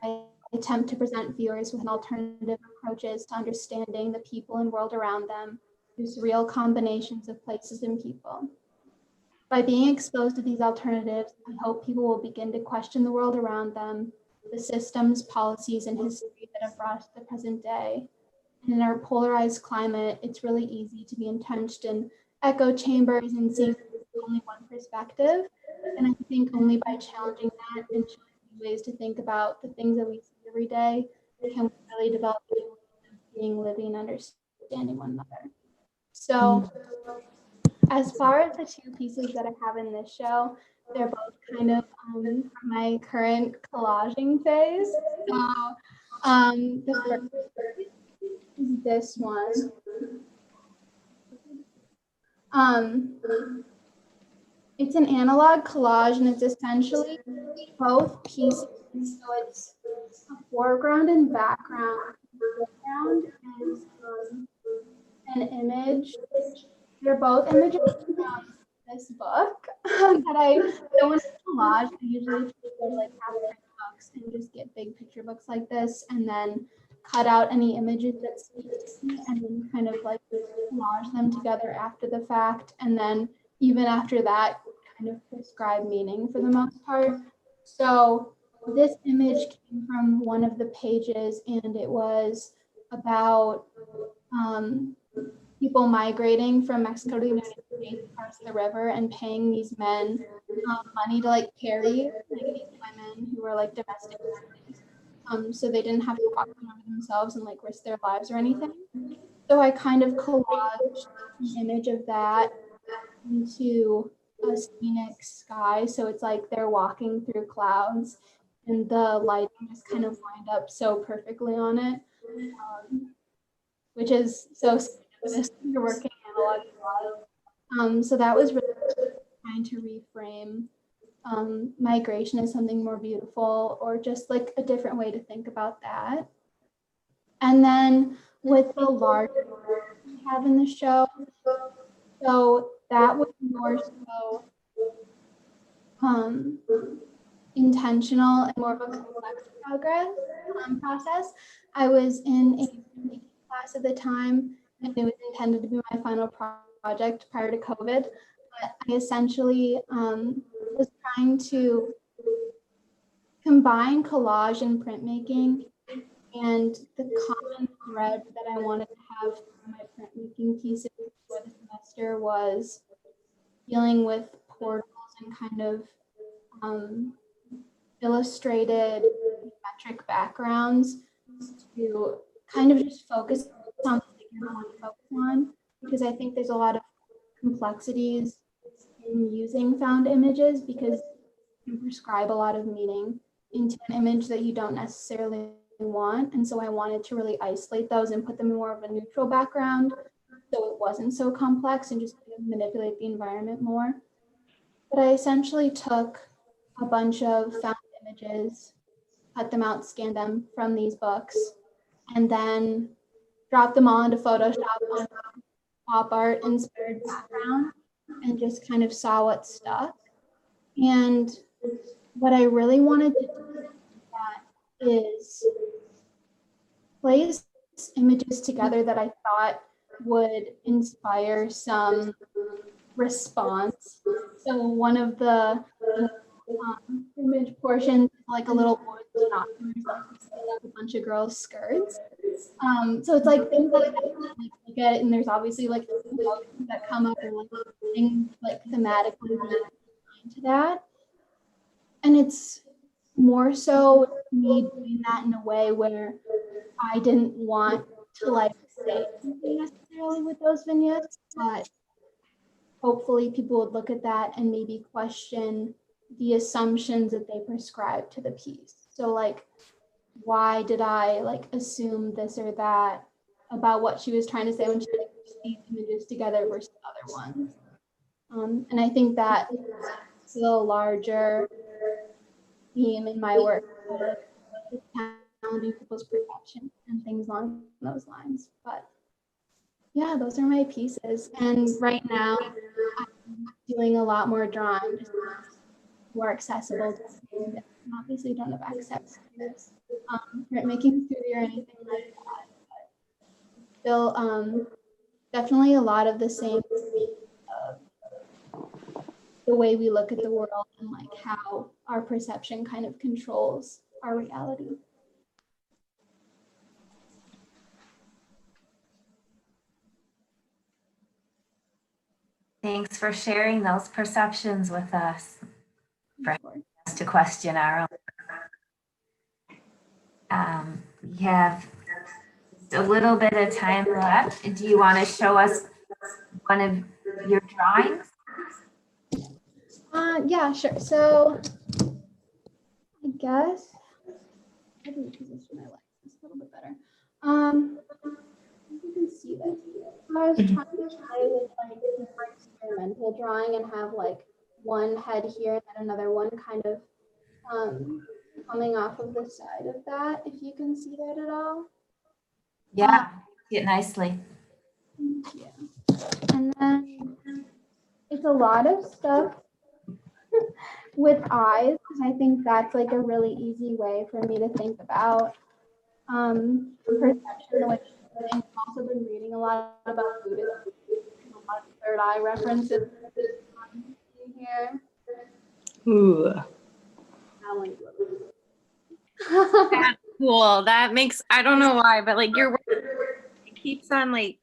I attempt to present viewers with an alternative approaches to understanding the people and world around them through surreal combinations of places and people. By being exposed to these alternatives, I hope people will begin to question the world around them, the systems, policies, and history that have brought us to the present day. And in our polarized climate, it's really easy to be entrenched in echo chambers and seeing only one perspective. And I think only by challenging that and showing ways to think about the things that we see every day can we really develop being, living, and understanding one another. So as far as the two pieces that I have in this show, they're both kind of from my current collaging phase. So the first is this one. It's an analog collage, and it's essentially both pieces. So it's a foreground and background. The foreground is an image. They're both images from this book that I don't want to collage. I usually go to like half books and just get big picture books like this, and then cut out any images that speak to me, and then kind of like collage them together after the fact, and then even after that, kind of prescribe meaning for the most part. So this image came from one of the pages, and it was about people migrating from Mexico to the United States across the river and paying these men money to like carry like these women who were like domestic workers. So they didn't have to walk them over themselves and like risk their lives or anything. So I kind of collaged an image of that into a scenic sky. So it's like they're walking through clouds and the lighting just kind of lined up so perfectly on it, which is so you're working analog. So that was really trying to reframe migration as something more beautiful, or just like a different way to think about that. And then with the large we have in the show, so that was more so intentional and more of a complex process. I was in a class at the time, and it was intended to be my final project prior to COVID. But I essentially was trying to combine collage and printmaking, and the common thread that I wanted to have for my printmaking pieces for the semester was dealing with portals and kind of illustrated metric backgrounds to kind of just focus on what I want to focus on, because I think there's a lot of complexities in using found images because you prescribe a lot of meaning into an image that you don't necessarily want. And so I wanted to really isolate those and put them in more of a neutral background so it wasn't so complex and just kind of manipulate the environment more. But I essentially took a bunch of found images, cut them out, scanned them from these books, and then dropped them all into Photoshop on pop art inspired background and just kind of saw what stuck. And what I really wanted to do with that is place images together that I thought would inspire some response. So one of the image portions, like a little boy with binoculars, like a bunch of girls' skirts. So it's like things like that. Like, look at it, and there's obviously like that come up and like things like thematically to that. And it's more so me doing that in a way where I didn't want to like say something necessarily with those vignettes, but hopefully people would look at that and maybe question the assumptions that they prescribe to the piece. So like, why did I like assume this or that about what she was trying to say when she like these images together versus other ones? And I think that is a larger theme in my work, challenging people's perception and things along those lines. But yeah, those are my pieces. And right now, I'm doing a lot more drawing, just more accessible to people that obviously don't have access to printmaking studio or anything like that. But still, definitely a lot of the same, the way we look at the world and like how our perception kind of controls our reality. Thanks for sharing those perceptions with us, for us to question our own. We have just a little bit of time left. Do you want to show us one of your drawings? Yeah, sure. So I guess I can position my lights a little bit better. You can see this. I was trying to play with like experimental drawing and have like one head here and another one kind of coming off of the side of that, if you can see that at all. Yeah, see it nicely. Yeah. And then it's a lot of stuff with eyes, because I think that's like a really easy way for me to think about perception, which I've also been reading a lot about Buddhism, a lot of third eye references here. Ooh. That one's That's cool. That makes, I don't know why, but like your work, it keeps on like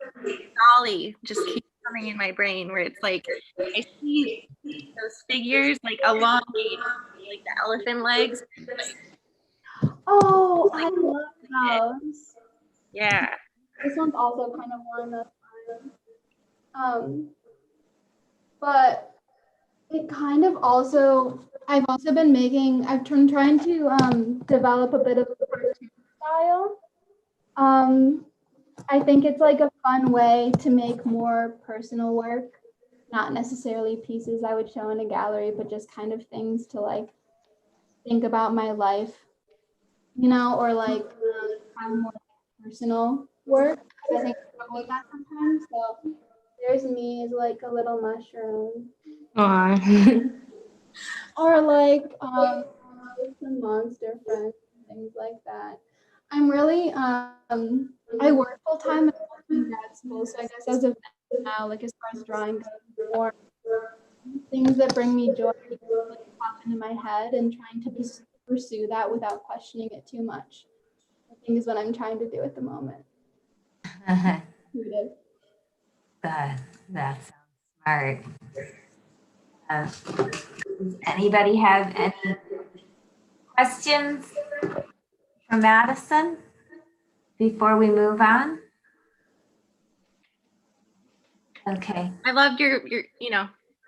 dolly, just keeps coming in my brain where it's like, I see those figures like elongated, like the elephant legs. Oh, I love those. Yeah. This one's also kind of one of but it kind of also, I've also been making, I've been trying to develop a bit of a cartoon style. I think it's like a fun way to make more personal work, not necessarily pieces I would show in a gallery, but just kind of things to like think about my life, you know, or like have more personal work. I think I struggle with that sometimes. So there's me as like a little mushroom. Aww. Or like some monster friends, things like that. I'm really I work full time in grad school, so I guess as of now, like as far as drawing goes, more things that bring me joy like pop into my head, and trying to pursue that without questioning it too much, I think is what I'm trying to do at the moment. Intuitive. That sounds smart. Does anybody have any questions for Madison before we move on? Okay. I loved your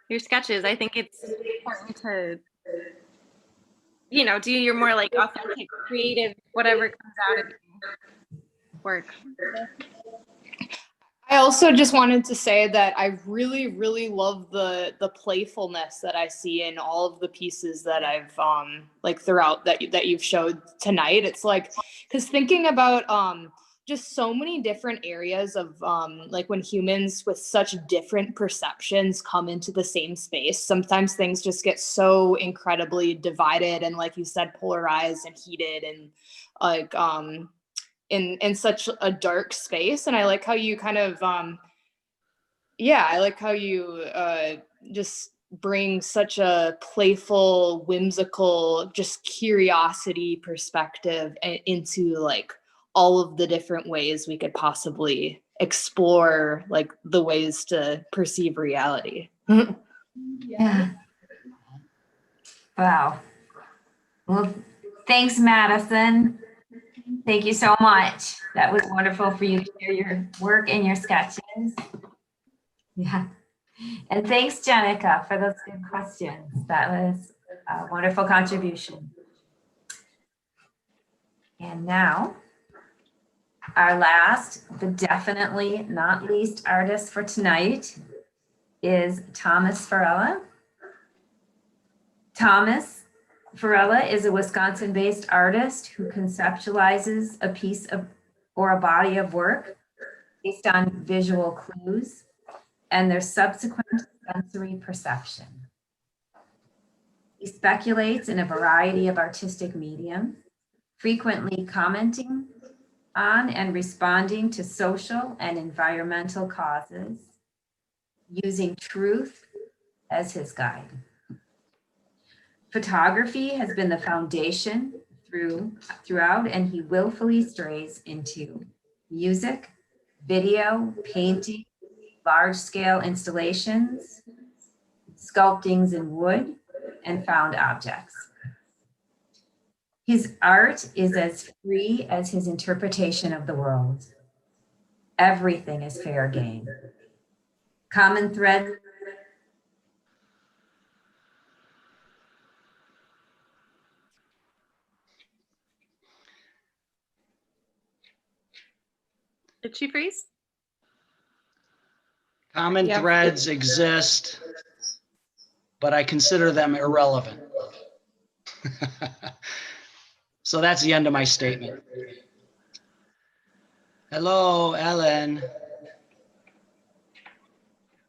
your sketches. I think it's important to do your more like authentic, creative, whatever comes out of your work. I also just wanted to say that I really, really love the playfulness that I see in all of the pieces that I've like throughout that you've showed tonight. It's like, because thinking about just so many different areas of like when humans with such different perceptions come into the same space, sometimes things just get so incredibly divided and, like you said, polarized and heated and like in such a dark space. And I like how you kind of I like how you just bring such a playful, whimsical, just curiosity perspective into like all of the different ways we could possibly explore like the ways to perceive reality. Yeah. Wow. Well, thanks, Madison. Thank you so much. That was wonderful for you to share your work and your sketches. Yeah. And thanks, Jennika, for those good questions. That was a wonderful contribution. And now, our last, but definitely not least artist for tonight is Thomas Ferrella. Thomas Ferrella is a Wisconsin-based artist who conceptualizes a piece of or a body of work based on visual clues and their subsequent sensory perception. He speculates in a variety of artistic mediums, frequently commenting on and responding to social and environmental causes, using truth as his guide. Photography has been the foundation throughout, and he willfully strays into music, video, painting, large-scale installations, sculptings in wood, and found objects. His art is as free as his interpretation of the world. Everything is fair game. Common thread. Did she freeze? Common Yeah. threads exist, but I consider them irrelevant. So that's the end of my statement. Hello, Ellen.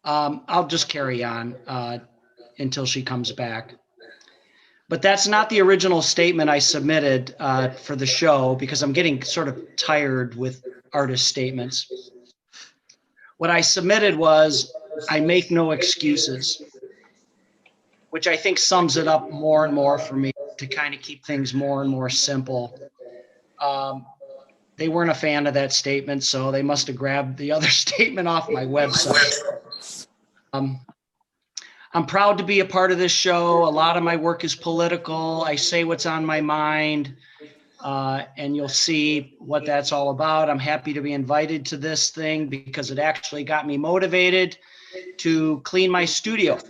I'll just carry on until she comes back. But that's not the original statement I submitted for the show, because I'm getting sort of tired with artist statements. What I submitted was, I make no excuses, which I think sums it up more and more for me to kind of keep things more and more simple. They weren't a fan of that statement, so they must have grabbed the other statement off my website. I'm proud to be a part of this show. A lot of my work is political. I say what's on my mind, and you'll see what that's all about. I'm happy to be invited to this thing because it actually got me motivated to clean my studio.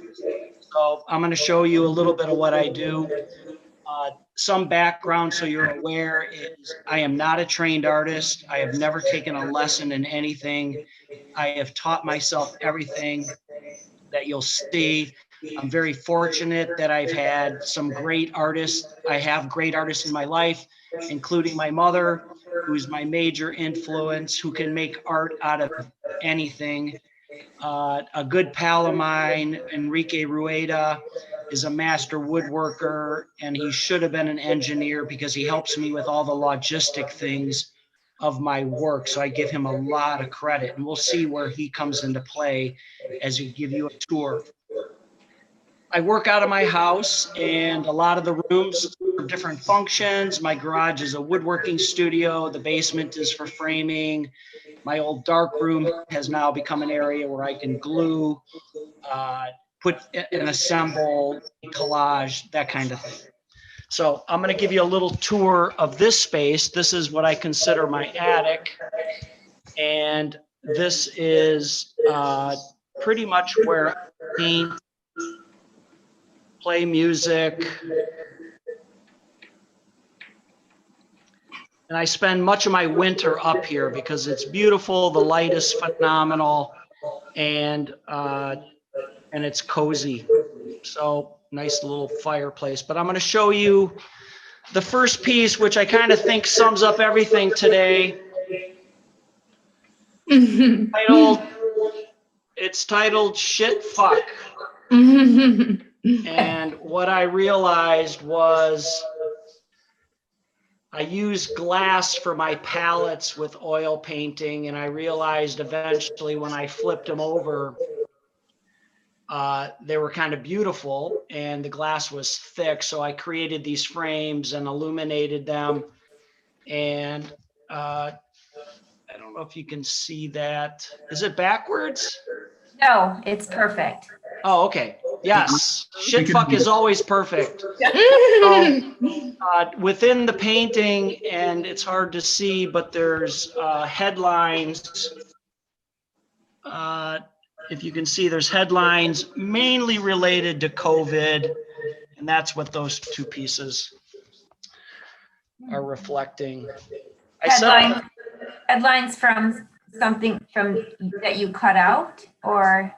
So I'm going to show you a little bit of what I do. Some background so you're aware is I am not a trained artist. I have never taken a lesson in anything. I have taught myself everything that you'll see. I'm very fortunate that I've had some great artists. I have great artists in my life, including my mother, who's my major influence, who can make art out of anything. A good pal of mine, Enrique Rueda, is a master woodworker, and he should have been an engineer because he helps me with all the logistic things of my work. So I give him a lot of credit, and we'll see where he comes into play as we give you a tour. I work out of my house, and a lot of the rooms are different functions. My garage is a woodworking studio. The basement is for framing. My old dark room has now become an area where I can glue, put and assemble, collage, that kind of thing. So I'm going to give you a little tour of this space. This is what I consider my attic. And this is pretty much where I paint, play music. And I spend much of my winter up here because it's beautiful. The light is phenomenal, and it's cozy. So nice little fireplace. But I'm going to show you the first piece, which I kind of think sums up everything today. It's titled Shit Fuck. And what I realized was I used glass for my palettes with oil painting, and I realized eventually when I flipped them over, they were kind of beautiful and the glass was thick. So I created these frames and illuminated them. And I don't know if you can see that. Is it backwards? No, it's perfect. Oh, okay. Yes. Shit fuck is always perfect. So, within the painting, and it's hard to see, but there's headlines. If you can see, there's headlines mainly related to COVID, and that's what those two pieces are reflecting. Headlines from something from that you cut out, or?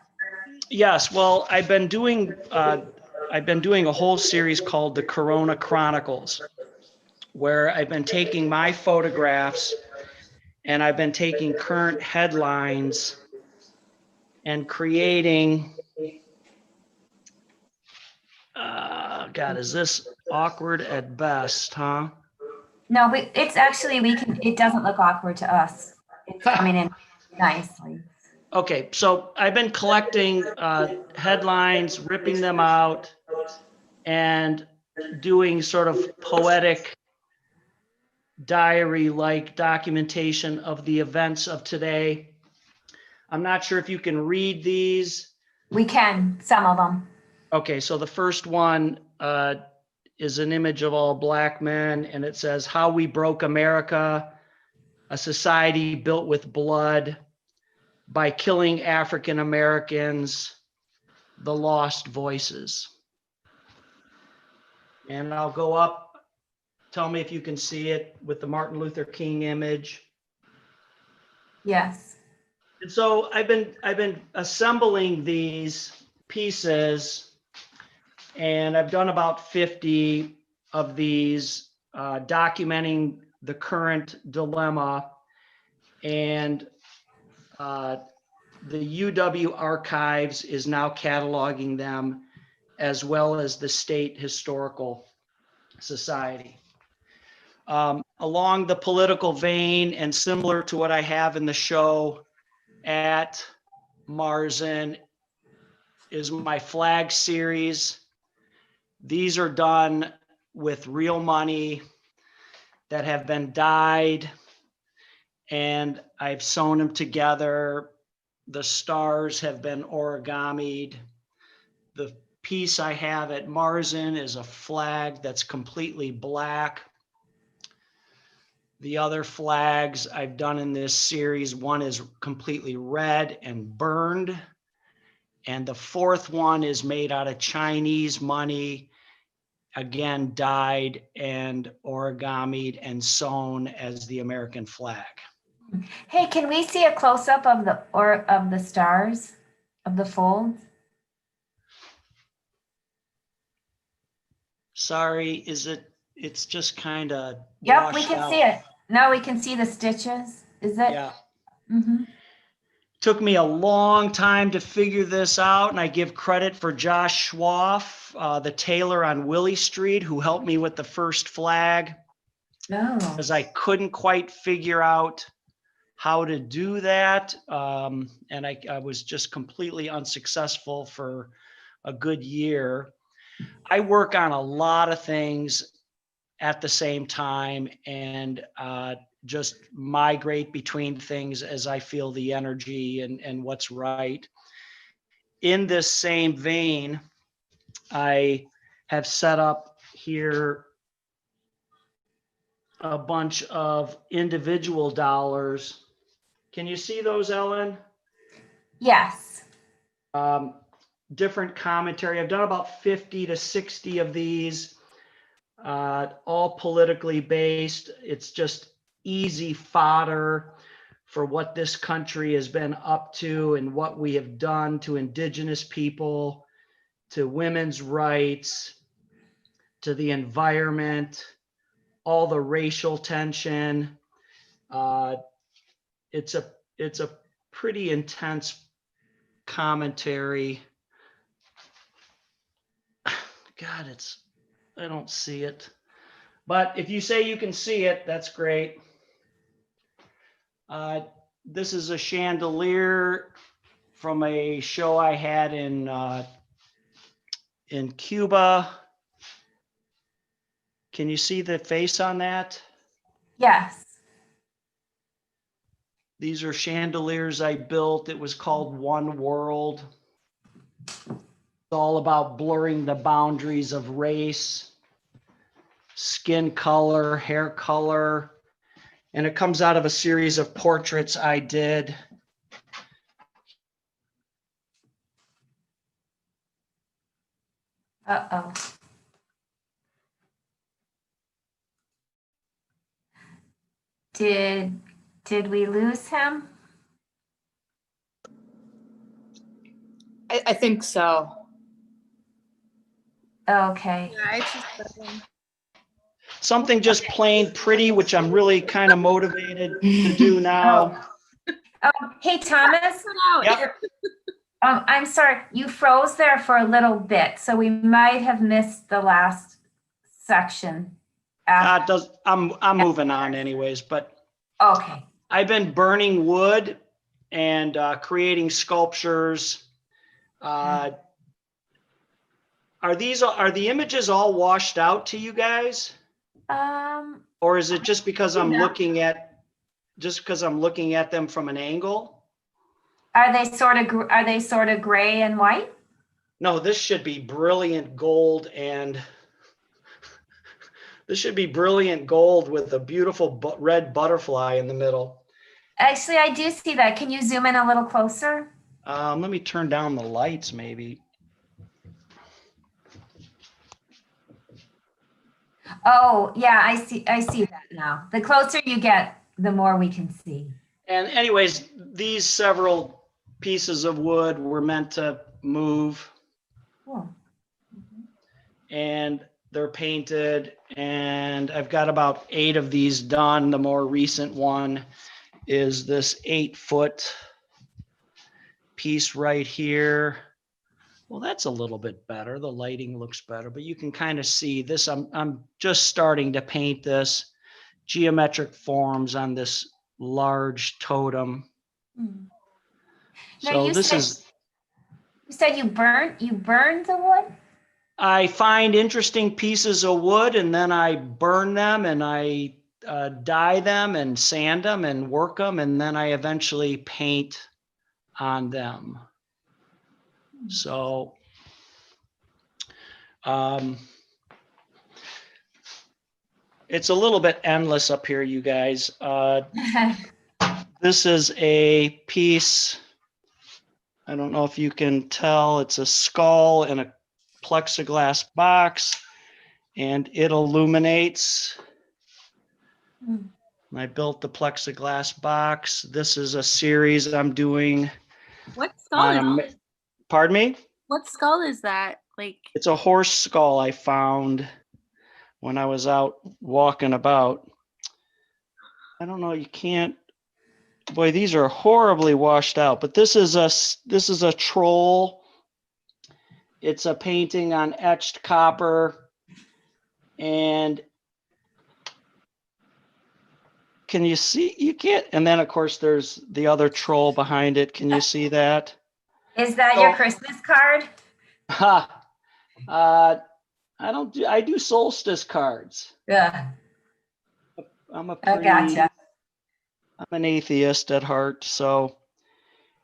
Yes, well, I've been doing a whole series called the Corona Chronicles, where I've been taking my photographs and I've been taking current headlines and creating, God, is this awkward at best, huh? No, it's actually, it doesn't look awkward to us. It's coming in nicely. Okay, so I've been collecting headlines, ripping them out, and doing sort of poetic diary-like documentation of the events of today. I'm not sure if you can read these. We can, some of them. Okay, so the first one is an image of all Black men, and it says, "How we broke America, a society built with blood, by killing African Americans, the lost voices." And I'll go up, tell me if you can see it, with the Martin Luther King image. Yes. And so I've been assembling these pieces, and I've done about 50 of these, documenting the current dilemma. And the UW Archives is now cataloging them, as well as the State Historical Society. Along the political vein, and similar to what I have in the show at Marzen, is my flag series. These are done with real money that have been dyed, and I've sewn them together. The stars have been origamied. The piece I have at Marzen is a flag that's completely black. The other flags I've done in this series, one is completely red and burned. And the fourth one is made out of Chinese money, again, dyed and origamied and sewn as the American flag. Hey, can we see a close-up of the stars, of the folds? Sorry, it's just kind of Yep, we can see it. No, we can see the stitches. Is that? Yeah. Mm-hmm. Took me a long time to figure this out, and I give credit for Josh Schwaff, the tailor on Willie Street, who helped me with the first flag, Oh, because I couldn't quite figure out how to do that. And I was just completely unsuccessful for a good year. I work on a lot of things at the same time, and just migrate between things as I feel the energy and what's right. In this same vein, I have set up here a bunch of individual dollars. Can you see those, Ellen? yes. Different commentary. I've done about 50 to 60 of these, all politically based. It's just easy fodder for what this country has been up to and what we have done to Indigenous people, to women's rights, to the environment, all the racial tension. It's a pretty intense commentary. God, I don't see it. But if you say you can see it, that's great. This is a chandelier from a show I had in Cuba. Can you see the face on that? Yes. These are chandeliers I built. It was called One World. It's all about blurring the boundaries of race, skin color, hair color. And it comes out of a series of portraits I did. Uh-oh. Did we lose him? I think so. Okay. Yeah, it's just Something just plain pretty, which I'm really kind of motivated to do now. Hey, Thomas. Yep. I'm sorry, you froze there for a little bit, so we might have missed the last section. I'm moving on anyways, but Okay. I've been burning wood and creating sculptures. Are the images all washed out to you guys? Or is it just because I'm looking at them from an angle? Are they sort of gray and white? No, this should be brilliant gold, and this should be brilliant gold with a beautiful red butterfly in the middle. Actually, I do see that. Can you zoom in a little closer? Let me turn down the lights maybe. Oh, yeah, I see that now. The closer you get, the more we can see. And anyways, these several pieces of wood were meant to move. Cool. And they're painted, and I've got about 8 of these done. The more recent one is this 8-foot piece right here. Well, that's a little bit better. The lighting looks better, but you can kind of see this. I'm just starting to paint this geometric forms on this large totem. Mm. So this is. You said you burned the wood? I find interesting pieces of wood and then I burn them and I dye them and sand them and work them, and then I eventually paint on them. So it's a little bit endless up here, you guys. This is a piece, I don't know if you can tell, it's a skull in a plexiglass box, and it illuminates. I built the plexiglass box. This is a series I'm doing. What skull? Pardon me? What skull is that? Like, it's a horse skull I found when I was out walking about. I don't know, you can't. boy, these are horribly washed out, but this is a troll. It's a painting on etched copper. And can you see? You can't. And then, of course, there's the other troll behind it. Can you see that? Is that your Christmas card? Ha. I do solstice cards. Yeah. I'm a I gotcha. I'm an atheist at heart. So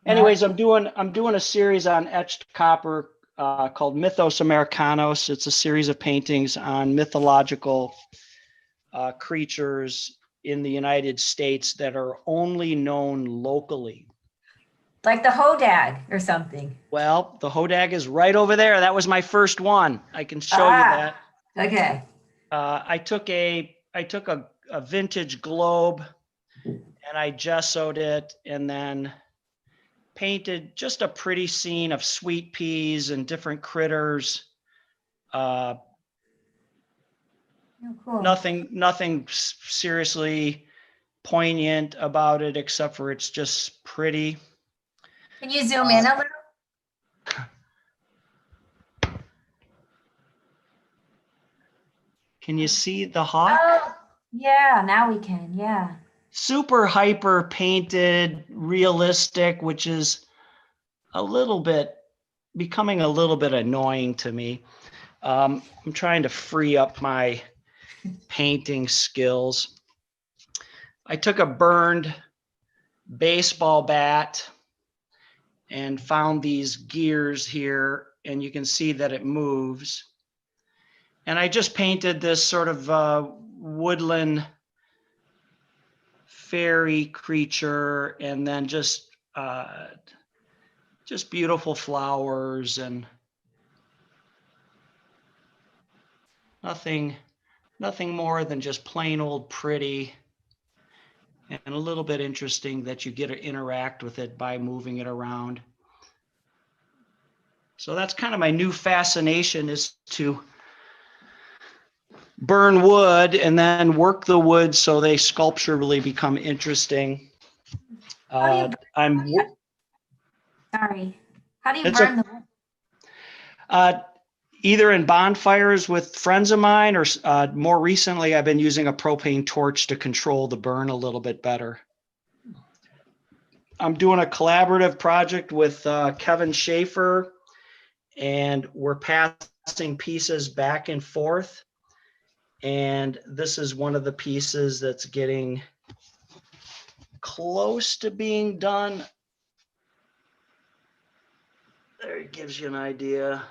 anyways, I'm doing a series on etched copper called Mythos Americanos. It's a series of paintings on mythological creatures in the United States that are only known locally. Like the Hodag or something. Well, the Hodag is right over there. That was my first one. I can show you that. Okay. I took a vintage globe and I gessoed it and then painted just a pretty scene of sweet peas and different critters. Oh, cool. Nothing seriously poignant about it, except for it's just pretty. Can you zoom in a little? Can you see the hawk? Oh, yeah, now we can, yeah. Super hyper painted, realistic, which is becoming a little bit annoying to me. I'm trying to free up my painting skills. I took a burned baseball bat and found these gears here, and you can see that it moves. And I just painted this sort of woodland fairy creature, and then just beautiful flowers and nothing more than just plain old pretty and a little bit interesting that you get to interact with it by moving it around. So that's kind of my new fascination, is to burn wood and then work the wood so they sculpturally become interesting. Sorry. How do you burn the wood? Either in bonfires with friends of mine, or more recently, I've been using a propane torch to control the burn a little bit better. I'm doing a collaborative project with Kevin Schaefer, and we're passing pieces back and forth. And this is one of the pieces that's getting close to being done. There, it gives you an idea.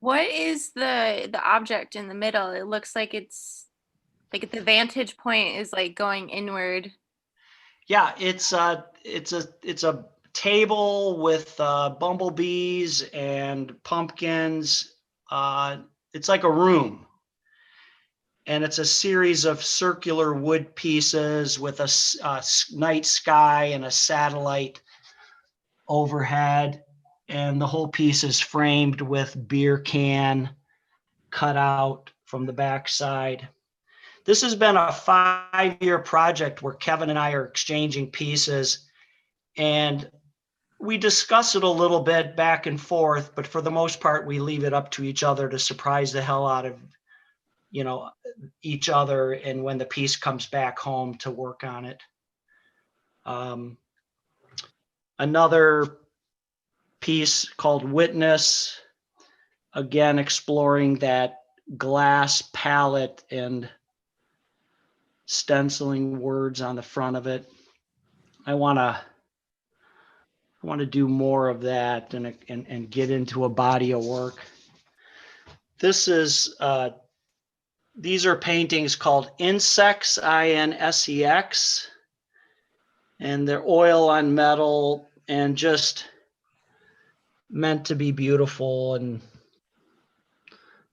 What is the object in the middle? It looks like it's like the vantage point is like going inward. Yeah, it's a table with bumblebees and pumpkins. It's like a room, and it's a series of circular wood pieces with a night sky and a satellite overhead. And the whole piece is framed with beer can cut out from the backside. This has been a 5-year project where Kevin and I are exchanging pieces, and we discuss it a little bit back and forth, but for the most part, we leave it up to each other to surprise the hell out of, each other. And when the piece comes back home, to work on it. Another piece called Witness, again, exploring that glass palette and stenciling words on the front of it. I want to do more of that and get into a body of work. This is these are paintings called Insects, INSEX, and they're oil on metal and just meant to be beautiful and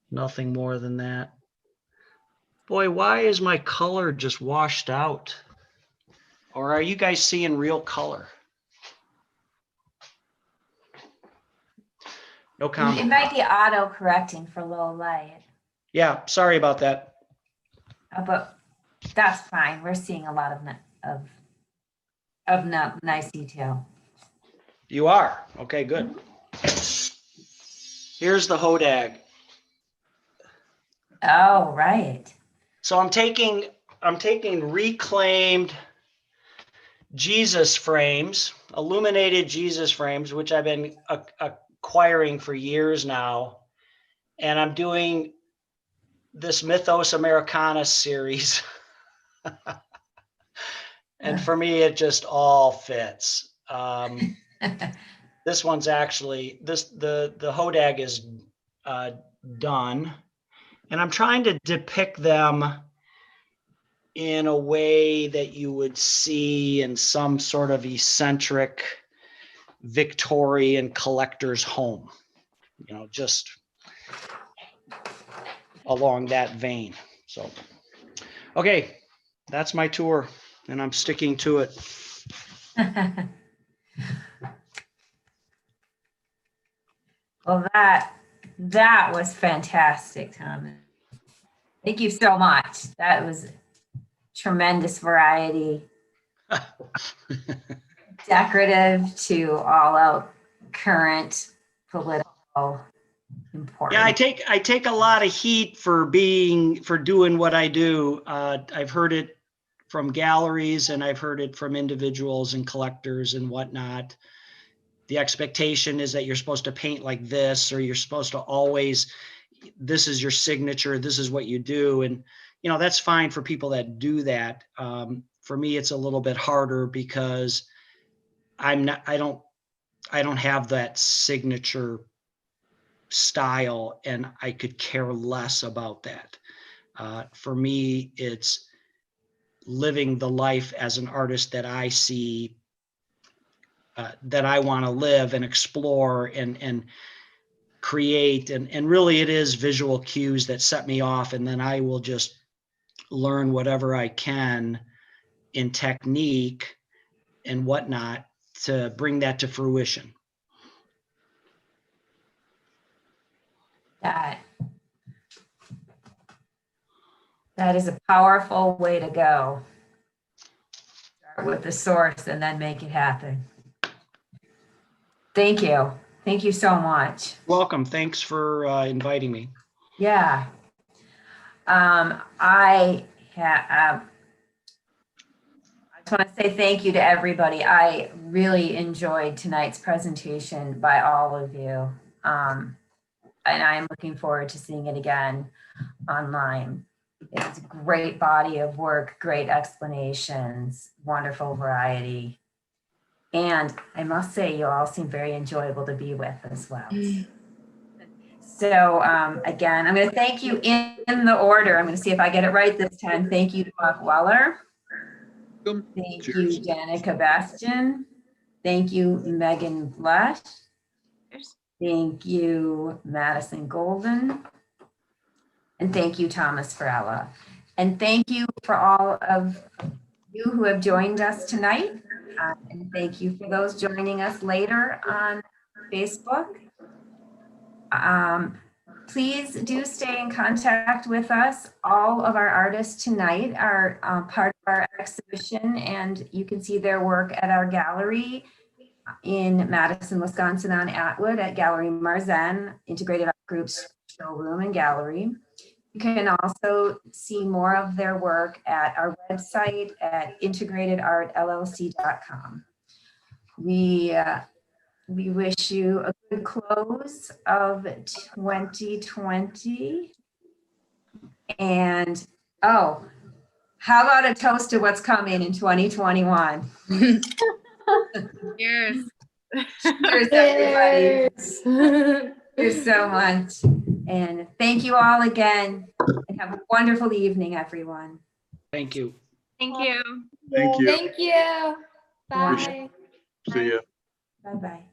nothing more than that. Boy, why is my color just washed out? Or are you guys seeing real color? No comment. It might be auto correcting for low light. Yeah, sorry about that. But that's fine. We're seeing a lot of nice detail. You are? Okay, good. Here's the hodag. Oh, right. So I'm taking reclaimed Jesus frames, illuminated Jesus frames, which I've been acquiring for years now. And I'm doing this Mythos Americana series. And for me, it just all fits. This one's actually, the hodag is done. And I'm trying to depict them in a way that you would see in some sort of eccentric Victorian collector's home, you know, just along that vein. So, okay, that's my tour and I'm sticking to it. Well, that was fantastic, Thomas. Thank you so much. That was tremendous variety. Decorative to all out current political important. Yeah, I take a lot of heat for doing what I do. I've heard it from galleries and I've heard it from individuals and collectors and whatnot. The expectation is that you're supposed to paint like this, or you're supposed to always, this is your signature, this is what you do. And, you know, that's fine for people that do that. For me, it's a little bit harder because I don't have that signature style and I could care less about that. For me, it's living the life as an artist that I see, that I want to live and explore and create. And really it is visual cues that set me off. And then I will just learn whatever I can in technique and whatnot to bring that to fruition. That is a powerful way to go. Start with the source and then make it happen. Thank you. Thank you so much. Welcome. Thanks for inviting me. Yeah. I just want to say thank you to everybody. I really enjoyed tonight's presentation by all of you. And I'm looking forward to seeing it again online. It's a great body of work, great explanations, wonderful variety. And I must say, you all seem very enjoyable to be with as well. So again, I'm going to thank you in the order. I'm going to see if I get it right this time. Thank you to Mark Weller. Thank you, Jennika Bastian. Thank you, Megan Bloesch. Thank you, Madison Golden. And thank you, Thomas Ferrella. And thank you for all of you who have joined us tonight. And thank you for those joining us later on Facebook. Please do stay in contact with us. All of our artists tonight are part of our exhibition, and you can see their work at our gallery in Madison, Wisconsin on Atwood at Gallery Marzen, Integrated Art Group's showroom and gallery. You can also see more of their work at our website at integratedartllc.com. We wish you a good close of 2020. And, oh, how about a toast to what's coming in 2021? Cheers. Cheers, everybody. Cheers so much. And thank you all again. And have a wonderful evening, everyone. Thank you. Thank you. Thank you. Thank you. Bye. See you. Bye-bye.